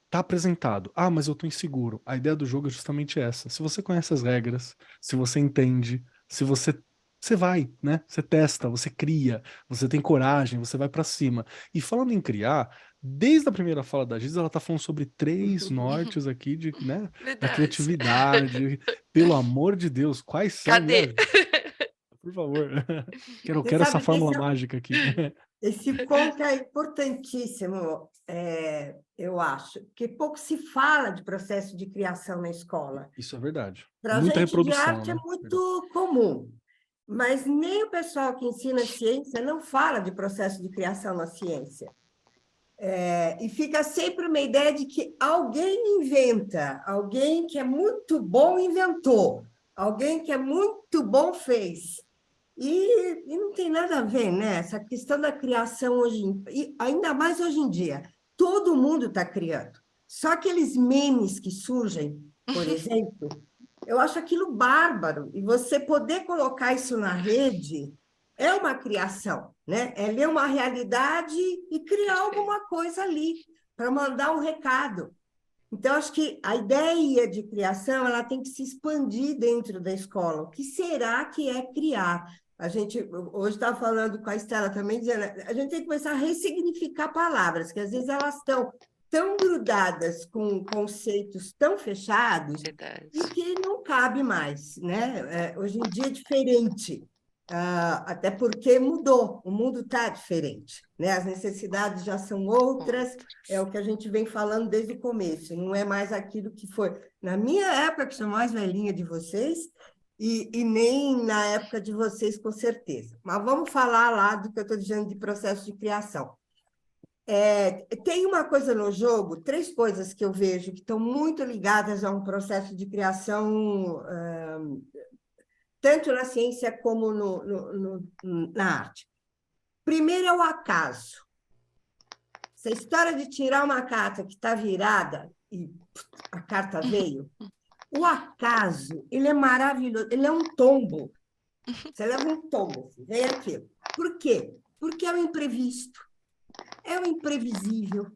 tá apresentado. Ah, mas eu tô inseguro. A ideia do jogo é justamente essa. Se você conhece as regras, se você entende, se você você vai, né? Você testa, você cria, você tem coragem, você vai pra cima. E falando em criar, desde a primeira fala da Giz, ela tá falando sobre 3 nortes aqui de, né, da Verdade. criatividade. Pelo amor de Deus, quais são, me Cadê? ajuda, por favor. Quero, Você quero essa sabe que fórmula mágica aqui. esse ponto é importantíssimo, eu acho, porque pouco se fala de processo de criação na escola. Isso é verdade. Para a Muita gente de reprodução, arte é né? Verdade. muito comum, mas nem o pessoal que ensina ciência não fala de processo de criação na ciência. E fica sempre uma ideia de que alguém inventa, alguém que é muito bom inventou, alguém que é muito bom fez. E não tem nada a ver, né? Essa questão da criação hoje, e ainda mais hoje em dia, todo mundo está criando. Só aqueles memes que surgem, por exemplo, eu acho aquilo bárbaro. E você poder colocar isso na rede é uma criação, né? É ler uma realidade e criar alguma coisa ali para mandar um recado. Então, acho que a ideia de criação ela tem que se expandir dentro da escola. O que será que é criar? A gente hoje está falando com a Estela também, dizendo a gente tem que começar a ressignificar palavras, que às vezes elas estão tão grudadas com conceitos tão fechados Verdade. e que não cabe mais, né? Hoje em dia é diferente. Até porque mudou, o mundo está diferente, né? As necessidades já são outras, é o que a gente vem falando desde o começo, não é mais aquilo que foi na minha época, que sou mais velhinha de vocês, e nem na época de vocês, com certeza. Mas vamos falar lá do que eu estou dizendo de processo de criação. Tem uma coisa no jogo, 3 coisas que eu vejo que estão muito ligadas a um processo de criação, tanto na ciência como na arte. Primeiro é o acaso. Essa história de tirar uma carta que está virada e a carta veio, o acaso, ele é maravilhoso, ele é um tombo. Você leva um tombo, vem aquilo. Por quê? Porque é o imprevisto, é o imprevisível.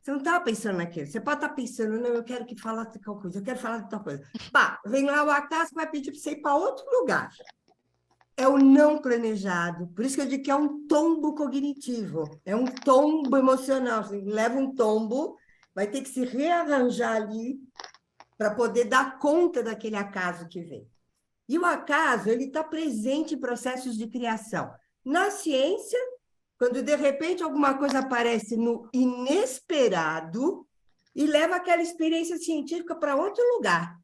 Você não estava pensando naquilo. Você pode estar pensando, não, eu quero que fale de tal coisa, eu quero falar de tal coisa. Pá, vem lá o acaso que vai pedir para você ir para outro lugar. É o não planejado. Por isso que eu digo que é um tombo cognitivo, é um tombo emocional. Você leva um tombo, vai ter que se rearranjar ali para poder dar conta daquele acaso que vem. E o acaso, ele está presente em processos de criação. Na ciência, quando de repente alguma coisa aparece no inesperado e leva aquela experiência científica para outro lugar.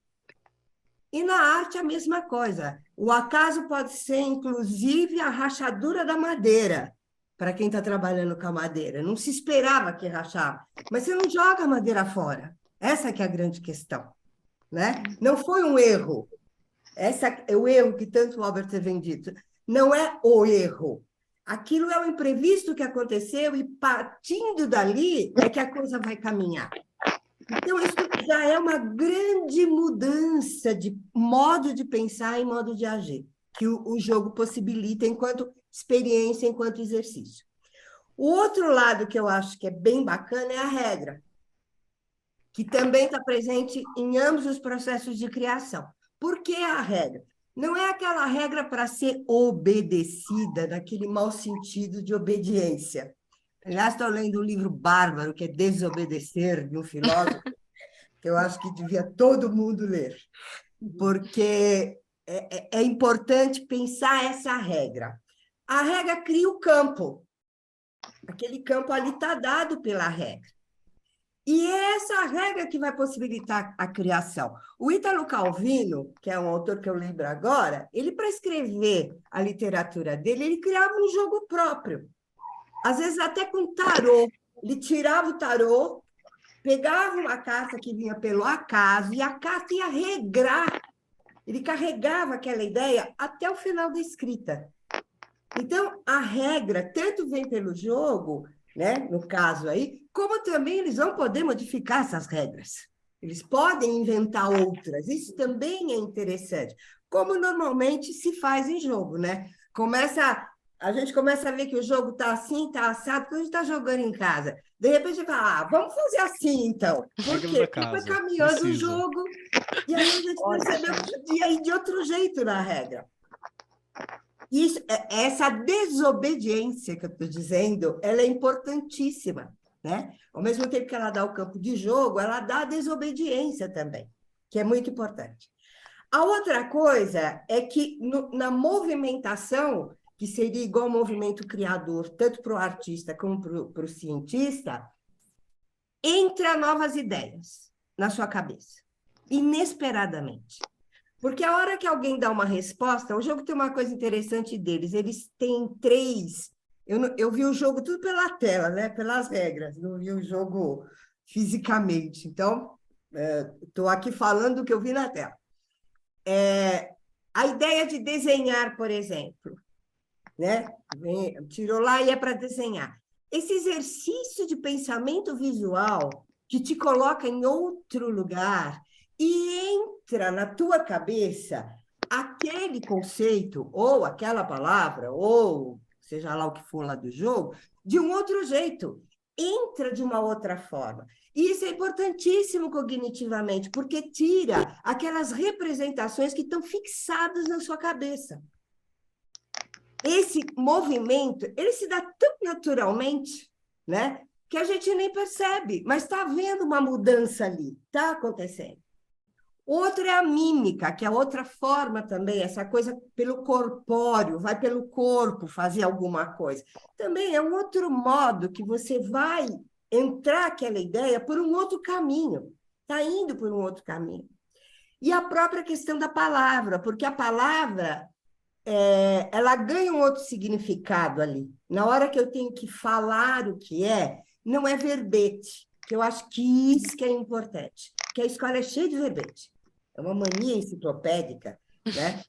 E na arte a mesma coisa. O acaso pode ser, inclusive, a rachadura da madeira, para quem está trabalhando com a madeira. Não se esperava que rachava, mas você não joga a madeira fora. Essa que é a grande questão, né? Não foi um erro. Esse é o erro que tanto o Albert tem dito. Não é o erro. Aquilo é o imprevisto que aconteceu e, partindo dali, é que a coisa vai caminhar. Então, isso já é uma grande mudança de modo de pensar e modo de agir, que o jogo possibilita enquanto experiência, enquanto exercício. O outro lado que eu acho que é bem bacana é a regra, que também está presente em ambos os processos de criação. Por que a regra? Não é aquela regra para ser obedecida, naquele mau sentido de obediência. Aliás, estou lendo um livro bárbaro, que é Desobedecer, de um filósofo, que eu acho que devia todo mundo ler, porque é importante pensar essa regra. A regra cria o campo. Aquele campo ali está dado pela regra. E é essa regra que vai possibilitar a criação. O Ítalo Calvino, que é um autor que eu lembro agora, ele, para escrever a literatura dele, ele criava um jogo próprio. às vezes até com tarô. Ele tirava o tarô, pegava uma carta que vinha pelo acaso, e a carta ia regrar. Ele carregava aquela ideia até o final da escrita. Então, a regra tanto vem pelo jogo, né, no caso aí, como também eles vão poder modificar essas regras. Eles podem inventar outras. Isso também é interessante. Como normalmente se faz em jogo, né? A gente começa a ver que o jogo está assim, está assado, quando a gente está jogando em casa. De repente, fala, vamos fazer assim, então. Por Regras quê? da Porque foi casa. caminhando o Precisa. jogo, e aí a gente percebeu que podia ir de outro jeito na regra. Isso, essa desobediência que eu estou dizendo, ela é importantíssima, né? Ao mesmo tempo que ela dá o campo de jogo, ela dá a desobediência também, que é muito importante. A outra coisa é que na movimentação, que seria igual ao movimento criador, tanto para o artista como para o cientista, entra novas ideias na sua cabeça, inesperadamente. Porque a hora que alguém dá uma resposta, o jogo tem uma coisa interessante deles, eles têm 3... Eu vi o jogo tudo pela tela, né? Pelas regras, não vi o jogo fisicamente. Então, estou aqui falando do que eu vi na tela. A ideia de desenhar, por exemplo, né? Tirou lá e é para desenhar. Esse exercício de pensamento visual que te coloca em outro lugar e entra na tua cabeça aquele conceito, ou aquela palavra, ou seja lá o que for lá do jogo, de um outro jeito, entra de uma outra forma. E isso é importantíssimo cognitivamente, porque tira aquelas representações que estão fixadas na sua cabeça. Esse movimento, ele se dá tão naturalmente, né, que a gente nem percebe, mas está havendo uma mudança ali, está acontecendo. Outro é a mímica, que é outra forma também, essa coisa pelo corpóreo, vai pelo corpo fazer alguma coisa. Também é um outro modo que você vai entrar aquela ideia por um outro caminho, está indo por um outro caminho. E a própria questão da palavra, porque a palavra ela ganha um outro significado ali. Na hora que eu tenho que falar o que não é verbete, que eu acho que isso que é importante, que a escola é cheia de verbete. É uma mania enciclopédica, né?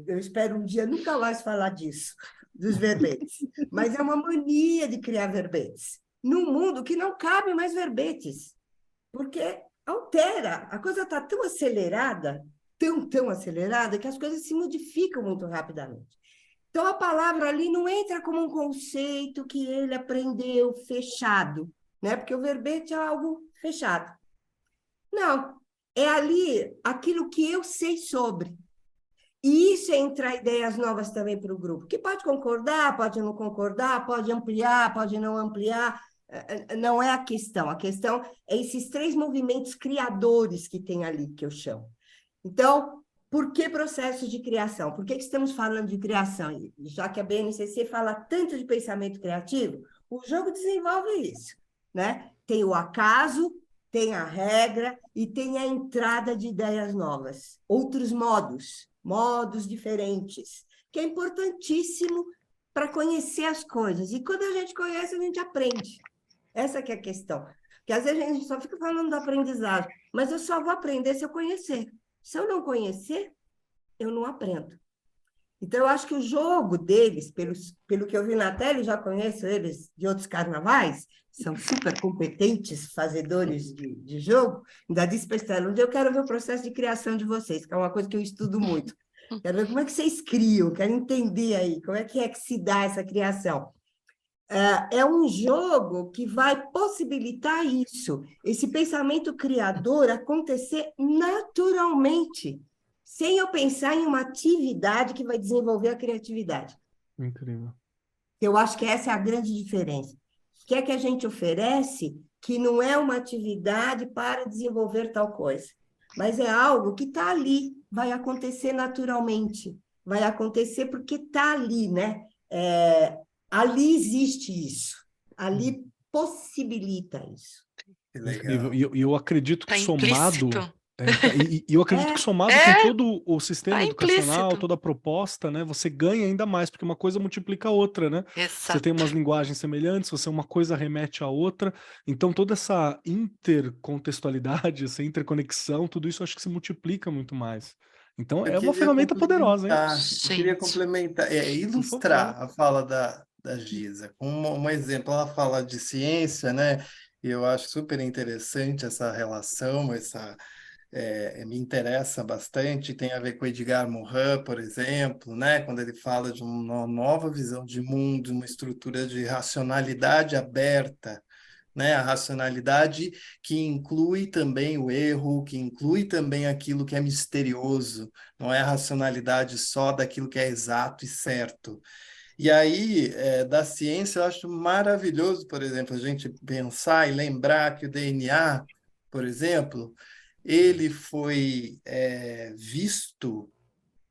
Eu espero um dia nunca mais falar disso, dos verbetes, mas é uma mania de criar verbetes, num mundo que não cabe mais verbetes, porque altera, a coisa está tão acelerada, tão acelerada, que as coisas se modificam muito rapidamente. Então, a palavra ali não entra como um conceito que ele aprendeu fechado, né? Porque o verbete é algo fechado. Não, é ali aquilo que eu sei sobre. E isso é entrar ideias novas também para o grupo, que pode concordar, pode não concordar, pode ampliar, pode não ampliar, não é a questão é esses 3 movimentos criadores que tem ali, que eu chamo. Então, por que processo de criação? Por que estamos falando de criação? Já que a BNCC fala tanto de pensamento criativo, o jogo desenvolve isso, né? Tem o acaso, tem a regra e tem a entrada de ideias novas, outros modos diferentes, que é importantíssimo para conhecer as coisas. E quando a gente conhece, a gente aprende. Essa que é a questão. Porque às vezes a gente só fica falando da aprendizagem, mas eu só vou aprender se eu conhecer. Se eu não conhecer, eu não aprendo. Então, eu acho que o jogo deles, pelo que eu vi na tela, eu já conheço eles de outros carnavais, são super competentes fazedores de jogo. Ainda disse para a Estela, um dia eu quero ver o processo de criação de vocês, que é uma coisa que eu estudo muito. Quero ver como é que vocês criam, quero entender aí, como é que se dá essa criação. É um jogo que vai possibilitar isso, esse pensamento criador acontecer naturalmente, sem eu pensar em uma atividade que vai desenvolver a criatividade. Incrível. Eu acho que essa é a grande diferença. O que é que a gente oferece que não é uma atividade para desenvolver tal coisa, mas é algo que está ali, vai acontecer naturalmente, vai acontecer porque está ali, né? Ali existe isso, ali possibilita isso. Que Incrível. legal. E eu acredito que Tá somado... implícito. E eu acredito que somado com todo o sistema tá educacional, implícito. toda a proposta, né, você ganha ainda mais, porque uma coisa multiplica a outra, né? Você tem umas Exato. linguagens semelhantes, você uma coisa remete à outra, então toda essa intercontextualidade, essa interconexão, tudo isso eu acho que se multiplica muito mais. Então é uma ferramenta poderosa, hein? Eu queria Gente, complementar, Por ilustrar favor. a fala da Giza com um exemplo. Ela fala de ciência, né? E eu acho super interessante essa relação, me interessa bastante, tem a ver com Edgar Morin, por exemplo, né? Quando ele fala de uma nova visão de mundo, uma estrutura de racionalidade aberta, né? A racionalidade que inclui também o erro, que inclui também aquilo que é misterioso, não é a racionalidade só daquilo que é exato e certo. E aí, da ciência, eu acho maravilhoso, por exemplo, a gente pensar e lembrar que o DNA, por exemplo, ele foi visto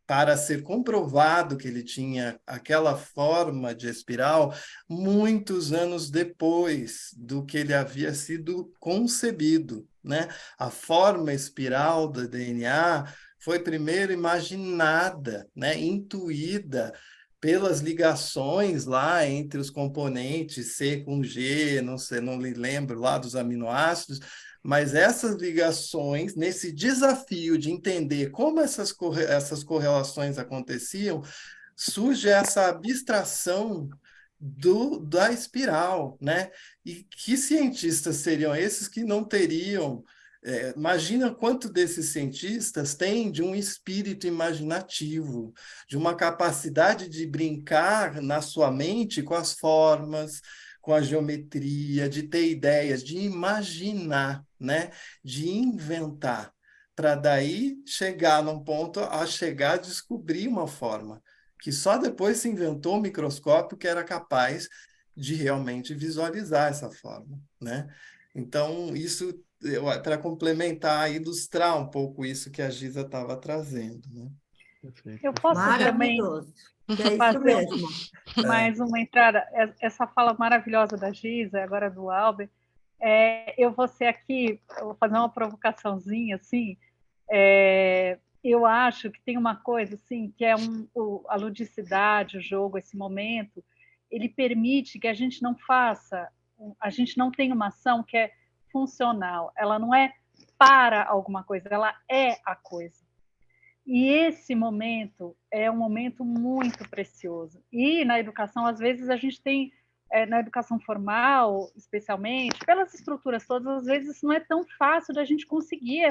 para ser comprovado que ele tinha aquela forma de espiral muitos anos depois do que ele havia sido concebido, né? A forma espiral do DNA foi primeiro imaginada, né? Intuída pelas ligações lá entre os componentes C com G, não sei, não me lembro lá dos aminoácidos, mas essas ligações, nesse desafio de entender como essas correlações aconteciam, surge essa abstração da espiral, né? E que cientistas seriam esses que não teriam? Imagina quanto desses cientistas têm de um espírito imaginativo, de uma capacidade de brincar na sua mente com as formas, com a geometria, de ter ideias, de imaginar, né? De inventar, para daí chegar num ponto a chegar a descobrir uma forma, que só depois se inventou o microscópio que era capaz de realmente visualizar essa forma, né? Então, isso, para complementar, ilustrar um pouco isso que a Giza estava trazendo, né? Perfeito, Eu perfeito. posso também Maravilhoso. Que é isso fazer mesmo. mais uma entrada. Essa fala maravilhosa da Giza, agora do Albert. Eu vou ser aqui, eu vou fazer uma provocaçãozinha, assim. Eu acho que tem uma coisa, assim, que é a ludicidade, o jogo, esse momento, ele permite que a gente não faça, a gente não tenha uma ação que é funcional, ela não é para alguma coisa, ela é a coisa. E esse momento é um momento muito precioso. E na educação, às vezes, a gente tem, na educação formal, especialmente, pelas estruturas todas, às vezes não é tão fácil da gente conseguir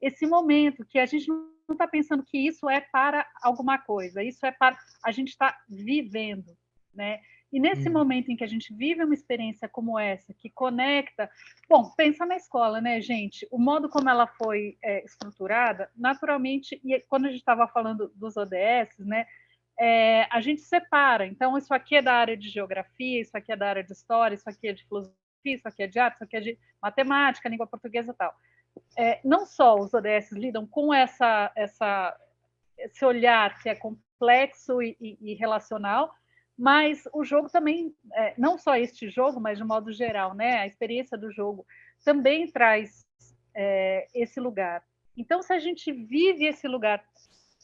esse momento, que a gente não está pensando que isso é para alguma coisa, isso é para a gente estar vivendo, né? E nesse momento em que a gente vive uma experiência como essa, que conecta... Bom, pensa na escola, né, gente? O modo como ela foi estruturada, naturalmente, e quando a gente estava falando dos ODS, né, a gente separa. Então, isso aqui é da área de geografia, isso aqui é da área de história, isso aqui é de filosofia, isso aqui é de arte, isso aqui é de matemática, língua portuguesa e tal. Não só os ODS lidam com esse olhar que é complexo e relacional, mas o jogo também, não só este jogo, mas de modo geral, né, a experiência do jogo também traz esse lugar. Então, se a gente vive esse lugar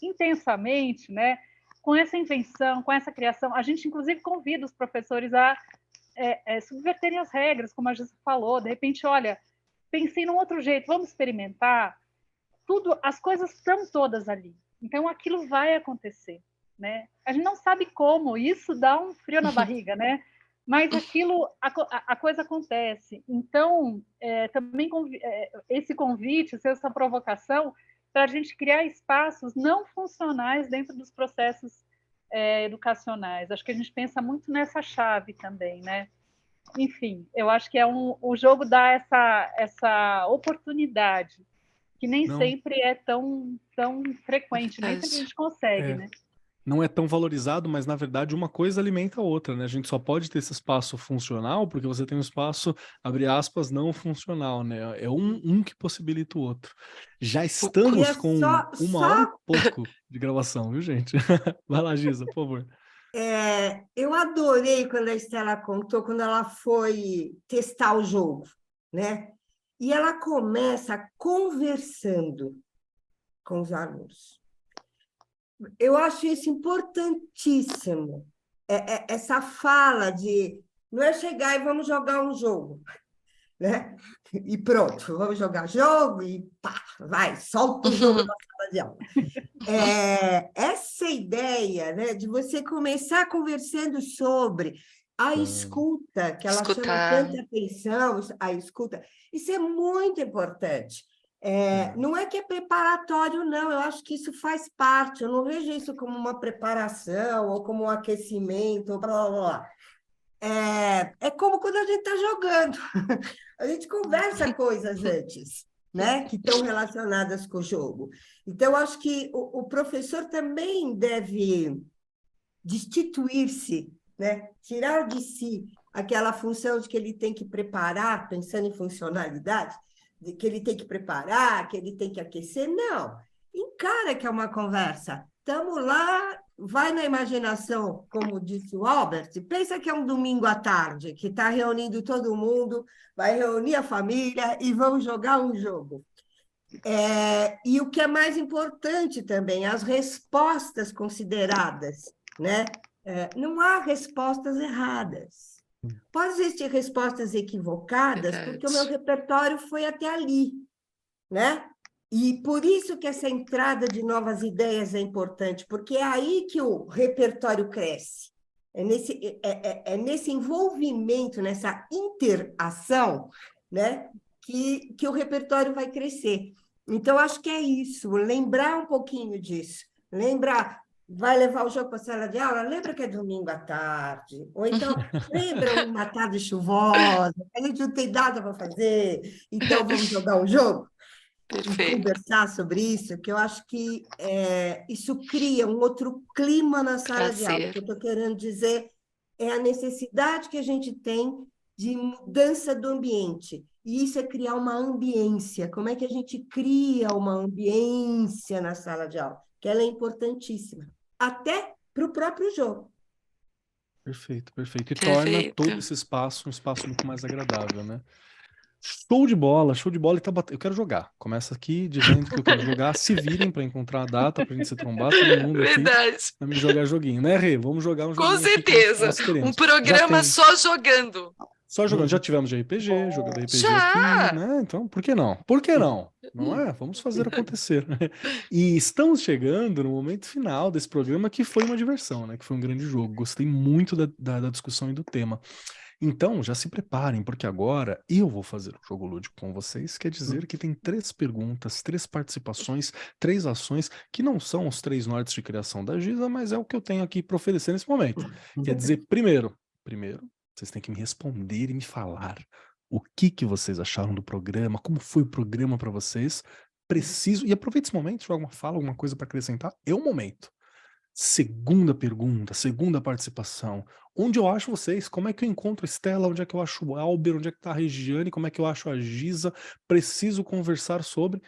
intensamente, né, com essa invenção, com essa criação, a gente inclusive convida os professores a subverterem as regras, como a Giza falou, de repente, olha, pensei num outro jeito, vamos experimentar. Tudo, as coisas estão todas ali. Então, aquilo vai acontecer, né? A gente não sabe como, isso dá um frio na barriga, né? Mas aquilo, a coisa acontece. Então, também esse convite, essa provocação, para a gente criar espaços não funcionais dentro dos processos educacionais. Acho que a gente pensa muito nessa chave também, né? Enfim, eu acho que o jogo dá essa oportunidade que nem Não, sempre é tão frequente, nem sempre a gente consegue, é, né? não é tão valorizado, mas na verdade uma coisa alimenta a outra, né? A gente só pode ter esse espaço funcional porque você tem um espaço, abre aspas, não funcional, né? É um que possibilita o outro. Já E estamos é com uma hora e pouco de gravação, viu, gente? Vai lá, Giza, por favor. Eu adorei quando a Estela contou, quando ela foi testar o jogo, né? e ela começa conversando com os alunos. Eu acho isso importantíssimo. Essa fala de não é chegar e vamos jogar um jogo, né? E pronto, vamos jogar jogo e pá, vai, solta o jogo na sala de aula. Essa ideia, né, de você começar conversando sobre a escuta, que ela chama Escutar. tanta atenção, a escuta, isso é muito importante. Não é que é preparatório, não, eu acho que isso faz parte, eu não vejo isso como uma preparação ou como um aquecimento, ou blá, blá, blá. É como quando a gente está jogando, a gente conversa coisas antes, né, que estão relacionadas com o jogo. Então, eu acho que o professor também deve destituir-se, né, tirar de si aquela função de que ele tem que preparar, pensando em funcionalidade, de que ele tem que preparar, que ele tem que aquecer. Não, encara que é uma conversa. Estamos lá, vai na imaginação, como disse o Albert, pensa que é um domingo à tarde, que está reunindo todo mundo, vai reunir a família e vão jogar um jogo. E o que é mais importante também, as respostas consideradas, né? Não há respostas erradas. Pode existir respostas equivocadas, porque o meu repertório foi até ali, né? E por isso que essa entrada de novas ideias é importante, porque é aí que o repertório cresce. É nesse envolvimento, nessa interação, né, que o repertório vai crescer. Então, acho que é isso, lembrar um pouquinho disso. Lembrar, vai levar o jogo para a sala de aula? Lembra que é domingo à tarde. Ou então, lembra uma tarde chuvosa, a gente não tem nada para fazer, então vamos jogar um jogo? E conversar sobre isso, que eu acho que isso cria um outro clima na sala de aula. O que eu estou querendo dizer é a necessidade que a gente tem de mudança do ambiente. E isso é criar uma ambiência. Como é que a gente cria uma ambiência na sala de aula? Que ela é importantíssima, até para o próprio jogo. Perfeito, perfeito. E torna todo esse espaço um espaço muito mais agradável, né? Show de bola, show de bola. Eu quero jogar. Começa aqui dizendo que eu quero jogar. Se virem para encontrar a data pra gente se trombar, todo mundo aqui. Verdade. Pra me jogar joguinho, né, Rê? Vamos jogar um joguinho. Com certeza. Aqui que nós queremos. Um programa só jogando. Só jogando. Já tivemos de RPG, jogando RPG Já. aqui, né? Então, por que não? Por que não? Não é? Vamos fazer acontecer. E estamos chegando no momento final desse programa, que foi uma diversão, né? Que foi um grande jogo. Gostei muito da discussão e do tema. Então, já se preparem, porque agora eu vou fazer um jogo lúdico com vocês, quer dizer que tem 3 perguntas, 3 participações, 3 ações, que não são os 3 nortes de criação da Giza, mas é o que eu tenho aqui para oferecer nesse momento. Quer dizer, primeiro, vocês têm que me responder e me falar o que vocês acharam do programa, como foi o programa para vocês. Preciso, e aproveite esse momento, se tiver alguma fala, alguma coisa para acrescentar, é o momento. Segunda pergunta, segunda participação. Onde eu acho vocês? Como é que eu encontro a Estela? Onde é que eu acho o Albert? Onde é que tá a Regiane? Como é que eu acho a Giza? Preciso conversar sobre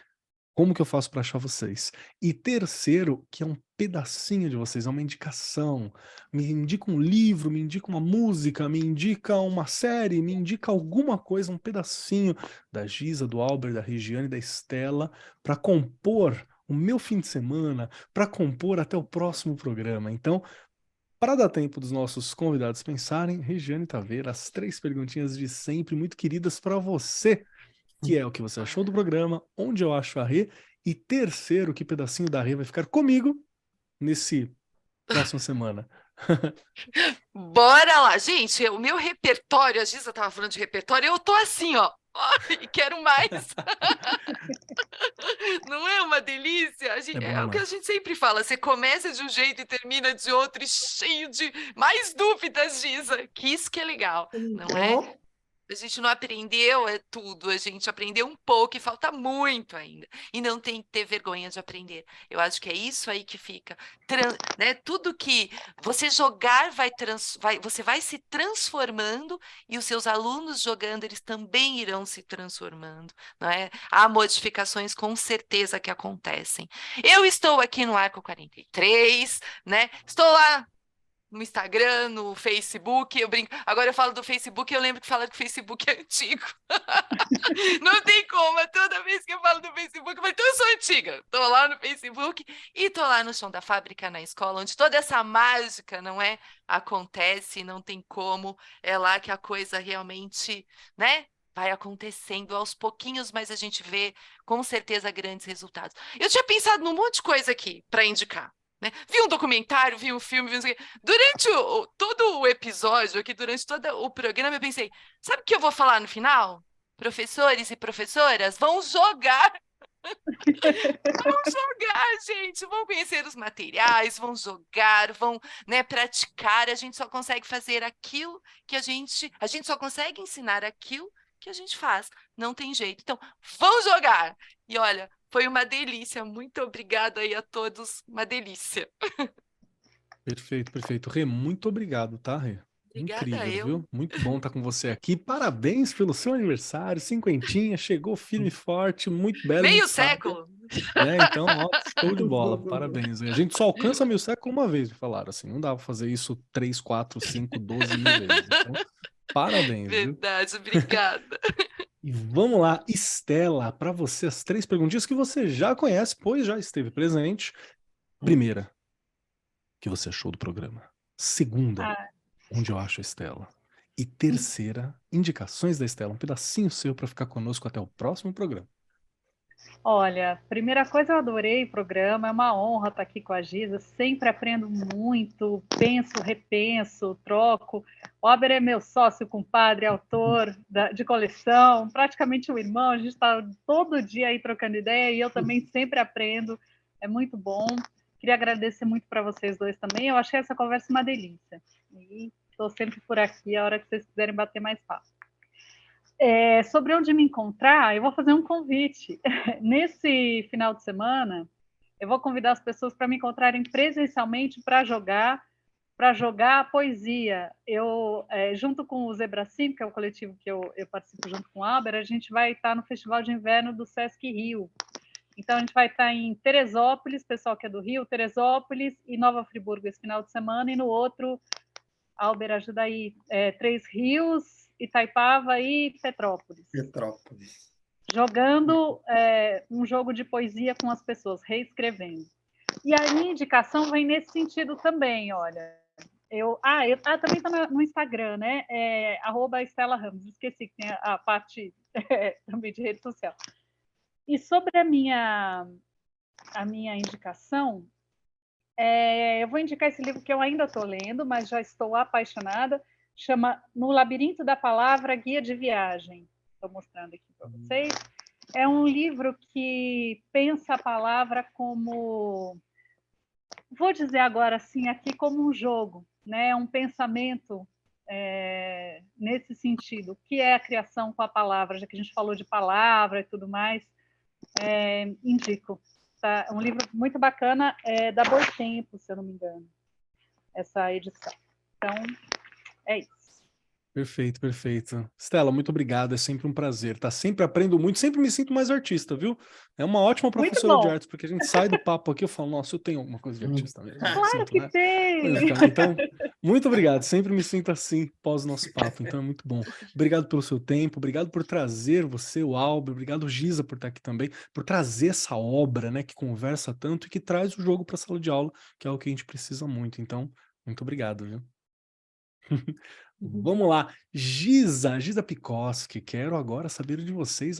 como que eu faço para achar vocês. E terceiro, que é um pedacinho de vocês, é uma indicação. Me indica um livro, me indica uma música, me indica uma série, me indica alguma coisa, um pedacinho da Giza, do Albert, da Regiane, da Estela, para compor o meu fim de semana, para compor até o próximo programa. Então, para dar tempo dos nossos convidados pensarem, Regiane Taveira, as 3 perguntinhas de sempre, muito queridas para você, que é o que você achou do programa, onde eu acho a Rê, e terceiro, que pedacinho da Rê vai ficar comigo nesse próxima semana. Bora lá. Gente, o meu repertório, a Giza estava falando de repertório, eu tô assim, ó. E quero mais. Não é uma delícia? É o que a gente sempre fala, você começa de um jeito e termina de outro, e cheio de mais dúvidas, Giza. Que isso que é legal, não é? A gente não aprendeu tudo, a gente aprendeu um pouco e falta muito ainda. E não tem que ter vergonha de aprender. Eu acho que é isso aí que fica. Né? Tudo que você jogar, você vai se transformando e os seus alunos jogando, eles também irão se transformando. Não é? Há modificações com certeza que acontecem. Eu estou aqui no Arco 43, né? Estou lá no Instagram, no Facebook, eu brinco. Agora eu falo do Facebook, eu lembro que falaram que o Facebook é antigo. Não tem como, toda vez que eu falo do Facebook, eu falo, então eu sou antiga. Tô lá no Facebook e tô lá no chão da fábrica, na escola, onde toda essa mágica, não é? Acontece, não tem como. É lá que a coisa realmente, né? Vai acontecendo aos pouquinhos, mas a gente vê com certeza grandes resultados. Eu tinha pensado num monte de coisa aqui para indicar. Né? Vi um documentário, vi um filme, vi não sei o quê. Durante todo o episódio, aqui, durante todo o programa, eu pensei, sabe o que eu vou falar no final? Professores e professoras vão jogar. Vão jogar, gente. Vão conhecer os materiais, vão jogar, vão, né, praticar. A gente só consegue fazer aquilo que a gente só consegue ensinar aquilo que a gente faz. Não tem jeito. Então, vão jogar. E olha, foi uma delícia. Muito obrigada aí a todos. Uma delícia. Perfeito, perfeito. Rê, muito obrigado, tá, Rê? Obrigada Incrível, eu. viu? Muito bom estar com você aqui. Parabéns pelo seu aniversário, cinquentinha, chegou firme e forte, muito belo, muito Meio sábio, século. né? Então, ó, show de bola, parabéns. A gente só alcança 1000 séculos uma vez, me falaram assim, não dá pra fazer isso 3, 4, 5, 12 mil vezes. Então, parabéns, viu? Verdade, obrigada. E vamos lá, Estela, para você as 3 perguntinhas que você já conhece, pois já esteve presente. Primeira, o que você achou do programa? Segunda, Ah, onde eu acho a Estela? E terceira, indicações da Estela, um pedacinho seu para ficar conosco até o próximo programa. olha, primeira coisa, eu adorei o programa, é uma honra estar aqui com a Giza, sempre aprendo muito, penso, repenso, troco. O Aber é meu sócio, compadre, autor de coleção, praticamente um irmão, a gente está todo dia aí trocando ideia e eu também sempre aprendo, é muito bom. Queria agradecer muito para vocês dois também, eu achei essa conversa uma delícia. E estou sempre por aqui, a hora que vocês quiserem bater mais papo. Sobre onde me encontrar, eu vou fazer um convite. Nesse final de semana, eu vou convidar as pessoas para me encontrarem presencialmente para jogar poesia. Eu, junto com o Zebracim, que é o coletivo que eu participo junto com o Albert, a gente vai estar no Festival de Inverno do Sesc Rio. Então, a gente vai estar em Teresópolis, pessoal que é do Rio, Teresópolis e Nova Friburgo esse final de semana, e no outro, Albert, ajuda aí, Três Rios, Itaipava e Petrópolis. Petrópolis. Jogando um jogo de poesia com as pessoas, reescrevendo. E a minha indicação vem nesse sentido também, olha. Também está no Instagram, né? @Estela Ramos. Esqueci que tem a parte também de rede social. E sobre a minha indicação, eu vou indicar esse livro que eu ainda estou lendo, mas já estou apaixonada. Chama No Labirinto da Palavra, Guia de Viagem. Estou mostrando aqui para vocês. É um livro que pensa a palavra como, vou dizer agora assim, aqui como um jogo, né? Um pensamento nesse sentido. O que é a criação com a palavra? Já que a gente falou de palavra e tudo mais, indico. Tá? É um livro muito bacana, da Boitempo, se eu não me engano, essa edição. Então, é isso. Perfeito, perfeito. Estela, muito obrigado, é sempre um prazer, tá? Sempre aprendo muito, sempre me sinto mais artista, viu? É uma ótima professora de artes, porque a gente sai do papo aqui, eu falo, nossa, eu tenho alguma coisa de artista mesmo. Claro que né? tem! Então, muito obrigado, sempre me sinto assim pós o nosso papo, então é muito bom. Obrigado pelo seu tempo, obrigado por trazer você, o Albert, obrigado, Giza, por estar aqui também, por trazer essa obra, né, que conversa tanto e que traz o jogo para a sala de aula, que é o que a gente precisa muito. Então, muito obrigado, viu? Vamos lá, Giza Pikoski, quero agora saber de você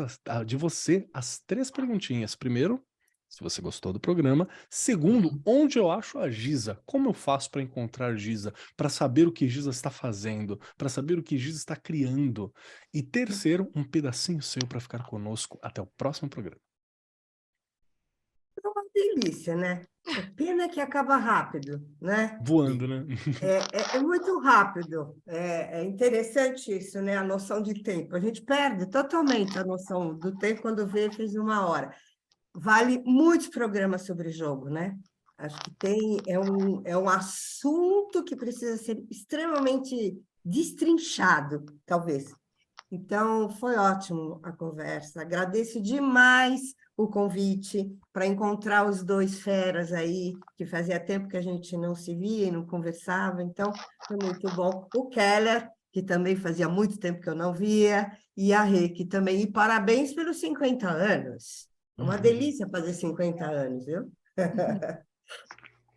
as 3 perguntinhas. Primeiro, se você gostou do programa. Segundo, onde eu acho a Giza? Como eu faço para encontrar Giza? Para saber o que Giza está fazendo? Para saber o que Giza está criando? E terceiro, um pedacinho seu para ficar conosco até o próximo programa. É uma delícia, né? É pena que acaba rápido, né? Voando, né? É muito rápido. É interessante isso, né? A noção de tempo. A gente perde totalmente a noção do tempo quando vê fez 1 hora. Vale muitos programas sobre jogo, né? Acho que é um assunto que precisa ser extremamente destrinchado, talvez. Então, foi ótimo a conversa. Agradeço demais o convite para encontrar os dois feras aí, que fazia tempo que a gente não se via e não conversava, então foi muito bom. O Keller, que também fazia muito tempo que eu não via, e a Rê, que também. E parabéns pelos 50 anos. É uma delícia fazer 50 anos, viu?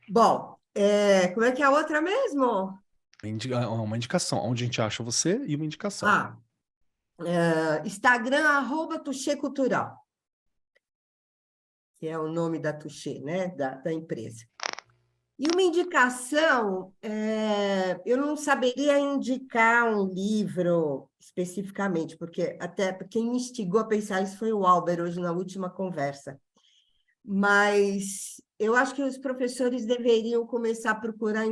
Bom, como é que é a outra mesmo? Uma indicação, onde a gente acha você e uma indicação. Instagram, @Touché Cultural, que é o nome da Touché, né? Da empresa. E uma indicação, eu não saberia indicar um livro especificamente, porque até quem me instigou a pensar isso foi o Albert, hoje na última conversa. Mas eu acho que os professores deveriam começar a procurar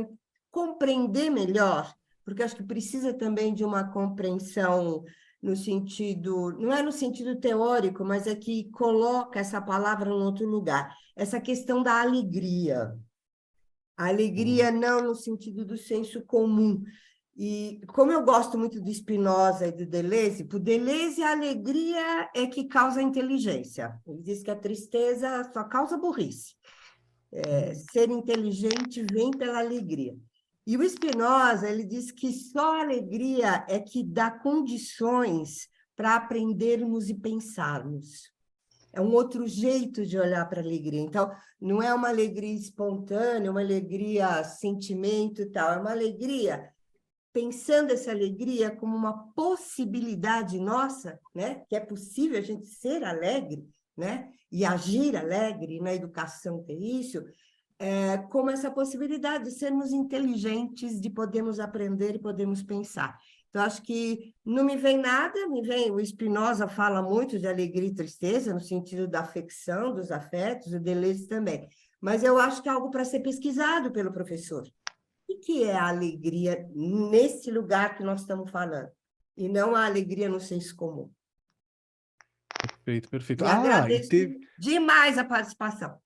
compreender melhor, porque acho que precisa também de uma compreensão no sentido, não é no sentido teórico, mas é que coloca essa palavra em outro lugar. Essa questão da alegria. A alegria não no sentido do senso comum. E como eu gosto muito do Spinoza e do Deleuze, para o Deleuze a alegria é que causa inteligência. Ele diz que a tristeza só causa burrice. Ser inteligente vem pela alegria. E o Spinoza, ele diz que só a alegria é que dá condições para aprendermos e pensarmos. É um outro jeito de olhar para a alegria. Então, não é uma alegria espontânea, uma alegria sentimento e tal, é uma alegria pensando essa alegria como uma possibilidade nossa, né? Que é possível a gente ser alegre, né? E agir alegre, e na educação ter isso, como essa possibilidade de sermos inteligentes, de podermos aprender e podermos pensar. Então, acho que não me vem nada, o Spinoza fala muito de alegria e tristeza, no sentido da afecção, dos afetos, o Deleuze também. Mas eu acho que é algo para ser pesquisado pelo professor. O que é a alegria nesse lugar que nós estamos falando? E não a alegria no senso comum. Perfeito, perfeito. E agradeço demais a participação.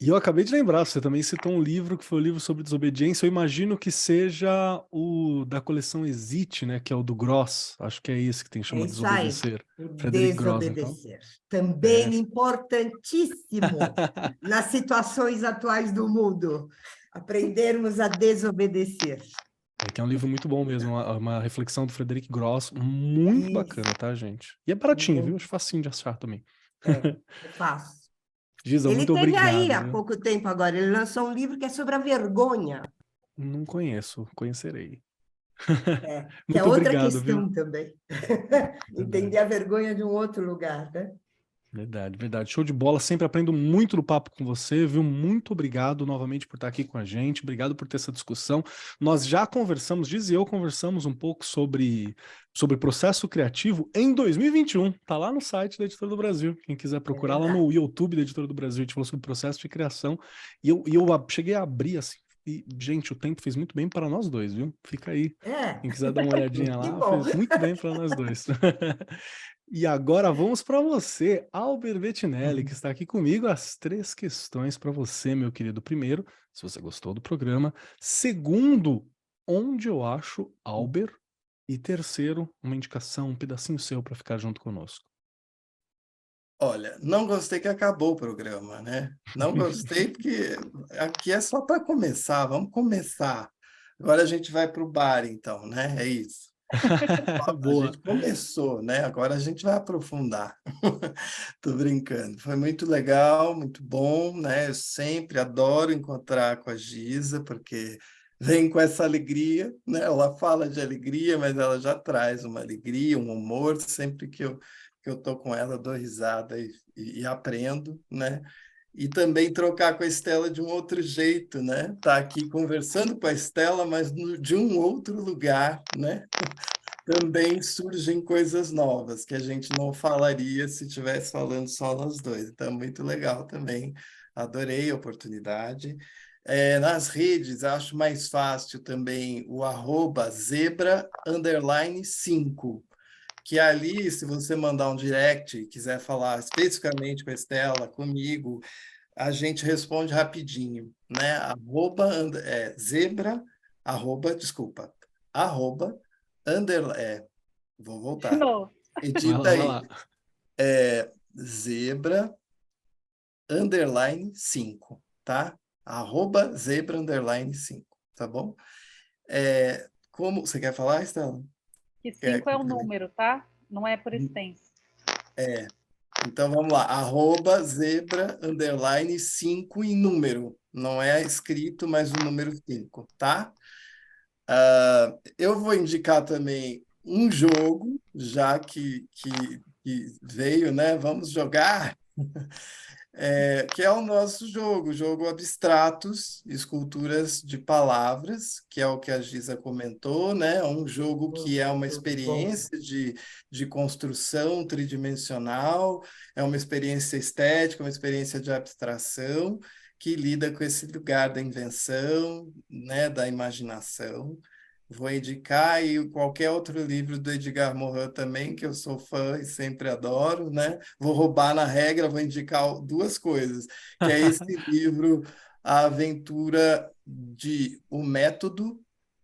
E eu acabei de lembrar, você também citou um livro que foi o livro sobre desobediência. Eu imagino que seja o da coleção Existe, né? Que é o do Gross. Acho que é esse que tem chama isso aí, Desobedecer. o Frederic Gross, então. Desobedecer. Também importantíssimo nas situações atuais do mundo. Aprendermos a desobedecer. Que é um livro muito bom mesmo, uma reflexão do Frederic Gross, muito bacana, tá, gente? E é baratinho, viu? Acho facinho de achar também. Eu faço. Giza, Ele muito teve obrigado. aí há Viu? pouco tempo agora, ele lançou um livro que é sobre a vergonha. Não conheço, conhecerei. Que é Muito outra obrigado, questão viu? também. Entender a vergonha de um outro lugar, né? Verdade, verdade. Show de bola. Sempre aprendo muito do papo com você, viu? Muito obrigado novamente por estar aqui com a gente. Obrigado por ter essa discussão. Nós já conversamos, Giz e eu conversamos um pouco sobre processo criativo em 2021. Tá lá no site da Editora do Brasil. Quem quiser procurar lá no YouTube da Editora do Brasil, a gente falou sobre processo de criação. E eu cheguei a abrir assim. E, gente, o tempo fez muito bem para nós dois, viu? Fica aí. Quem quiser dar uma olhadinha lá, fez muito bem para nós dois. E agora vamos para você, Albert Bettinelli, que está aqui comigo. As 3 questões para você, meu querido. Primeiro, se você gostou do programa. Segundo, onde eu acho Albert. E terceiro, uma indicação, um pedacinho seu para ficar junto conosco. Olha, não gostei que acabou o programa, né? Não gostei porque aqui é só para começar, vamos começar. Agora a gente vai para o bar, então, né? É isso. A Boa. gente começou, né? Agora a gente vai aprofundar. Tô brincando. Foi muito legal, muito bom, né? Eu sempre adoro encontrar com a Giza, porque vem com essa alegria, né? Ela fala de alegria, mas ela já traz uma alegria, um humor, sempre que eu tô com ela, dou risada e aprendo, né? E também trocar com a Estela de um outro jeito, né? Tá aqui conversando com a Estela, mas de um outro lugar, né? Também surgem coisas novas que a gente não falaria se estivesse falando só nós dois. Então, muito legal também. Adorei a oportunidade. Nas redes, acho mais fácil também o @zebra_5, que ali, se você mandar um direct e quiser falar especificamente com a Estela, comigo, a gente responde rapidinho, né? Zebra, desculpa, vou voltar. Não. Edita Vai aí. lá. Zebra, @zebra_5, tá? @zebra_5, tá bom? Como você quer falar, Estela? Que 5 é o número, tá? Não é por extenso. Então vamos lá, @zebra_5 em número. Não é escrito, mas o número 5, tá? Eu vou indicar também um jogo, já que veio, né? Vamos jogar. Que é o nosso jogo, jogo Abstratos, Esculturas de Palavras, que é o que a Giza comentou, né? É um jogo que é uma experiência de construção tridimensional, é uma experiência estética, uma experiência de abstração, que lida com esse lugar da invenção, né? Da imaginação. Vou indicar aí qualquer outro livro do Edgar Morin também, que eu sou fã e sempre adoro, né? Vou roubar na regra, vou indicar duas coisas, que é esse livro, A Aventura de O Método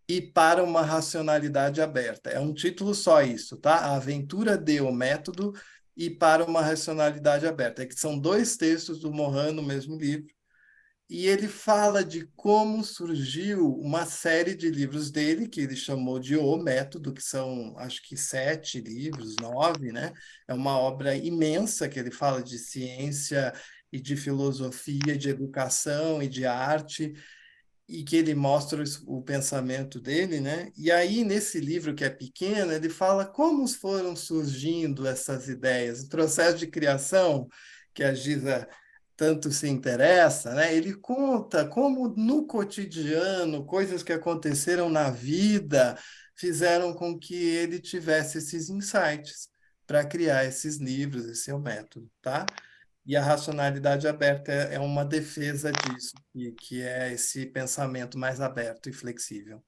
e Para uma Racionalidade Aberta. É um título só isso, tá? A Aventura de O Método e Para uma Racionalidade Aberta. É que são dois textos do Morin no mesmo livro. E ele fala de como surgiu uma série de livros dele, que ele chamou de O Método, que são, acho que 7 livros, 9, né? É uma obra imensa que ele fala de ciência e de filosofia, de educação e de arte, e que ele mostra o pensamento dele, né? E aí, nesse livro que é pequeno, ele fala como foram surgindo essas ideias, o processo de criação que a Giza tanto se interessa, né? Ele conta como no cotidiano, coisas que aconteceram na vida fizeram com que ele tivesse esses insights para criar esses livros, esse é o método, tá? E a racionalidade aberta é uma defesa disso, que é esse pensamento mais aberto e flexível.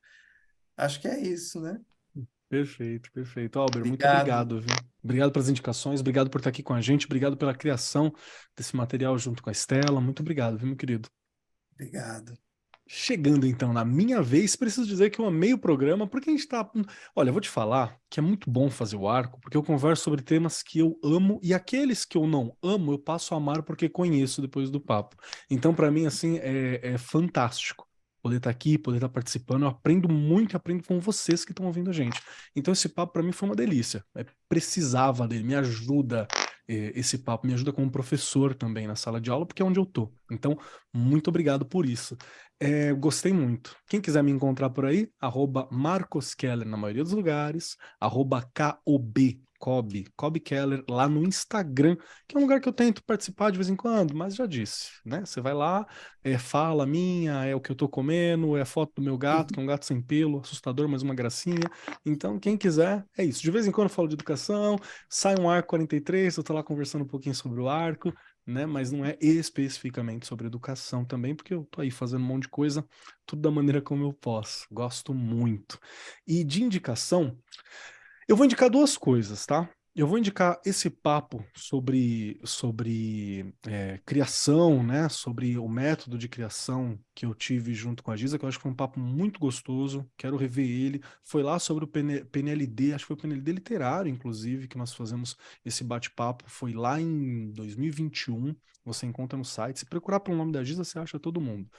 Acho que é isso, né? Perfeito, perfeito. Albert, muito Obrigado. obrigado, viu? Obrigado pelas indicações, obrigado por estar aqui com a gente, obrigado pela criação desse material junto com a Estela. Muito obrigado, viu, meu querido? Obrigado. Chegando então na minha vez, preciso dizer que eu amei o programa, porque a gente tá. Olha, eu vou te falar que é muito bom fazer o arco, porque eu converso sobre temas que eu amo e aqueles que eu não amo, eu passo a amar porque conheço depois do papo. Então, para mim, assim, é fantástico poder estar aqui, poder estar participando. Eu aprendo muito e aprendo com vocês que estão ouvindo a gente. Então, esse papo para mim foi uma delícia. Precisava dele, me ajuda. Esse papo me ajuda como professor também na sala de aula, porque é onde eu tô. Então, muito obrigado por isso. Gostei muito. Quem quiser me encontrar por aí, @MarcosKeller na maioria dos lugares, @Cobb Keller lá no Instagram, que é um lugar que eu tento participar de vez em quando, mas já disse, né? Você vai lá, fala minha, é o que eu tô comendo, é a foto do meu gato, que é um gato sem pelo, assustador, mas uma gracinha. Então, quem quiser, é isso. De vez em quando eu falo de educação, sai um arco 43, eu tô lá conversando um pouquinho sobre o arco, né? Mas não é especificamente sobre educação também, porque eu tô aí fazendo um monte de coisa, tudo da maneira como eu posso. Gosto muito. E de indicação, eu vou indicar duas coisas, tá? Eu vou indicar esse papo sobre criação, né? Sobre o método de criação que eu tive junto com a Giza, que eu acho que foi um papo muito gostoso. Quero rever ele. Foi lá sobre o PNLD, acho que foi o PNLD literário, inclusive, que nós fazemos esse bate-papo. Foi lá em 2021. Você encontra no site. Se procurar pelo nome da Giza, você acha todo mundo.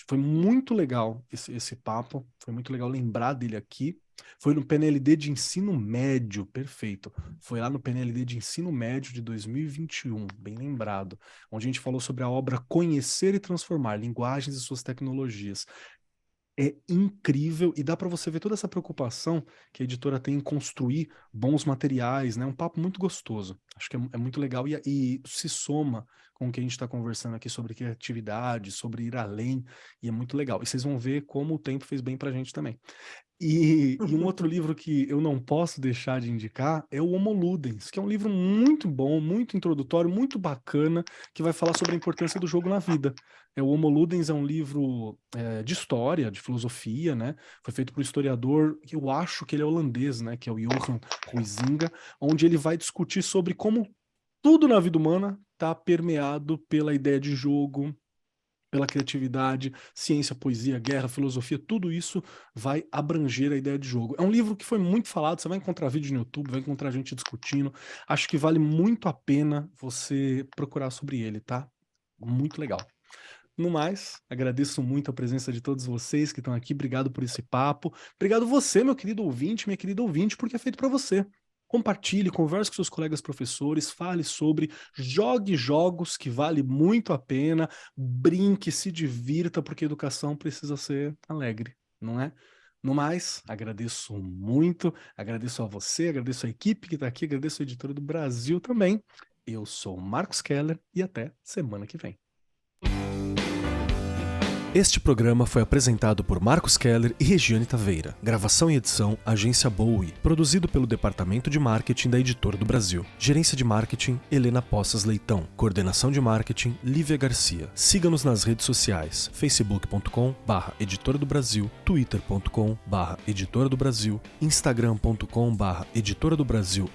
Foi muito legal esse papo. Foi muito legal lembrar dele aqui. Foi no PNLD de ensino médio, perfeito. Foi lá no PNLD de ensino médio de 2021, bem lembrado, onde a gente falou sobre a obra Conhecer e Transformar, Linguagens e Suas Tecnologias. É incrível e dá para você ver toda essa preocupação que a editora tem em construir bons materiais, né? Um papo muito gostoso. Acho que é muito legal e se soma com o que a gente está conversando aqui sobre criatividade, sobre ir além, e é muito legal. E vocês vão ver como o tempo fez bem para a gente também. E um outro livro que eu não posso deixar de indicar é o Homo Ludens, que é um livro muito bom, muito introdutório, muito bacana, que vai falar sobre a importância do jogo na vida. O Homo Ludens é um livro de história, de filosofia, né? Foi feito por um historiador, que eu acho que ele é holandês, né? Que é o Johan Huizinga, onde ele vai discutir sobre como tudo na vida humana está permeado pela ideia de jogo, pela criatividade, ciência, poesia, guerra, filosofia, tudo isso vai abranger a ideia de jogo. É um livro que foi muito falado, você vai encontrar vídeo no YouTube, vai encontrar gente discutindo. Acho que vale muito a pena você procurar sobre ele, tá? Muito legal. No mais, agradeço muito a presença de todos vocês que estão aqui. Obrigado por esse papo. Obrigado você, meu querido ouvinte, minha querida ouvinte, porque é feito para você. Compartilhe, converse com seus colegas professores, fale sobre, jogue jogos que vale muito a pena, brinque, se divirta, porque educação precisa ser alegre, não é? No mais, agradeço muito, agradeço a você, agradeço a equipe que está aqui, agradeço a Editora do Brasil também. Eu sou Marcos Keller e até semana que vem. Este programa foi apresentado por Marcos Keller e Regiane Taveira. Gravação e edição, Agência Bowie. Produzido pelo Departamento de Marketing da Editora do Brasil. Gerência de Marketing, Helena Poças Leitão. Coordenação de Marketing, Lívia Garcia. Siga-nos nas redes sociais, facebook.com/Editora do Brasil, twitter.com/Editora do Brasil, instagram.com/Editora do Brasil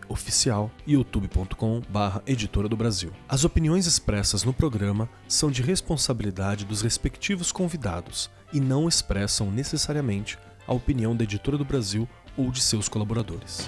_oficial e youtube.com/Editora do Brasil. As opiniões expressas no programa são de responsabilidade dos respectivos convidados e não expressam necessariamente a opinião da Editora do Brasil ou de seus colaboradores.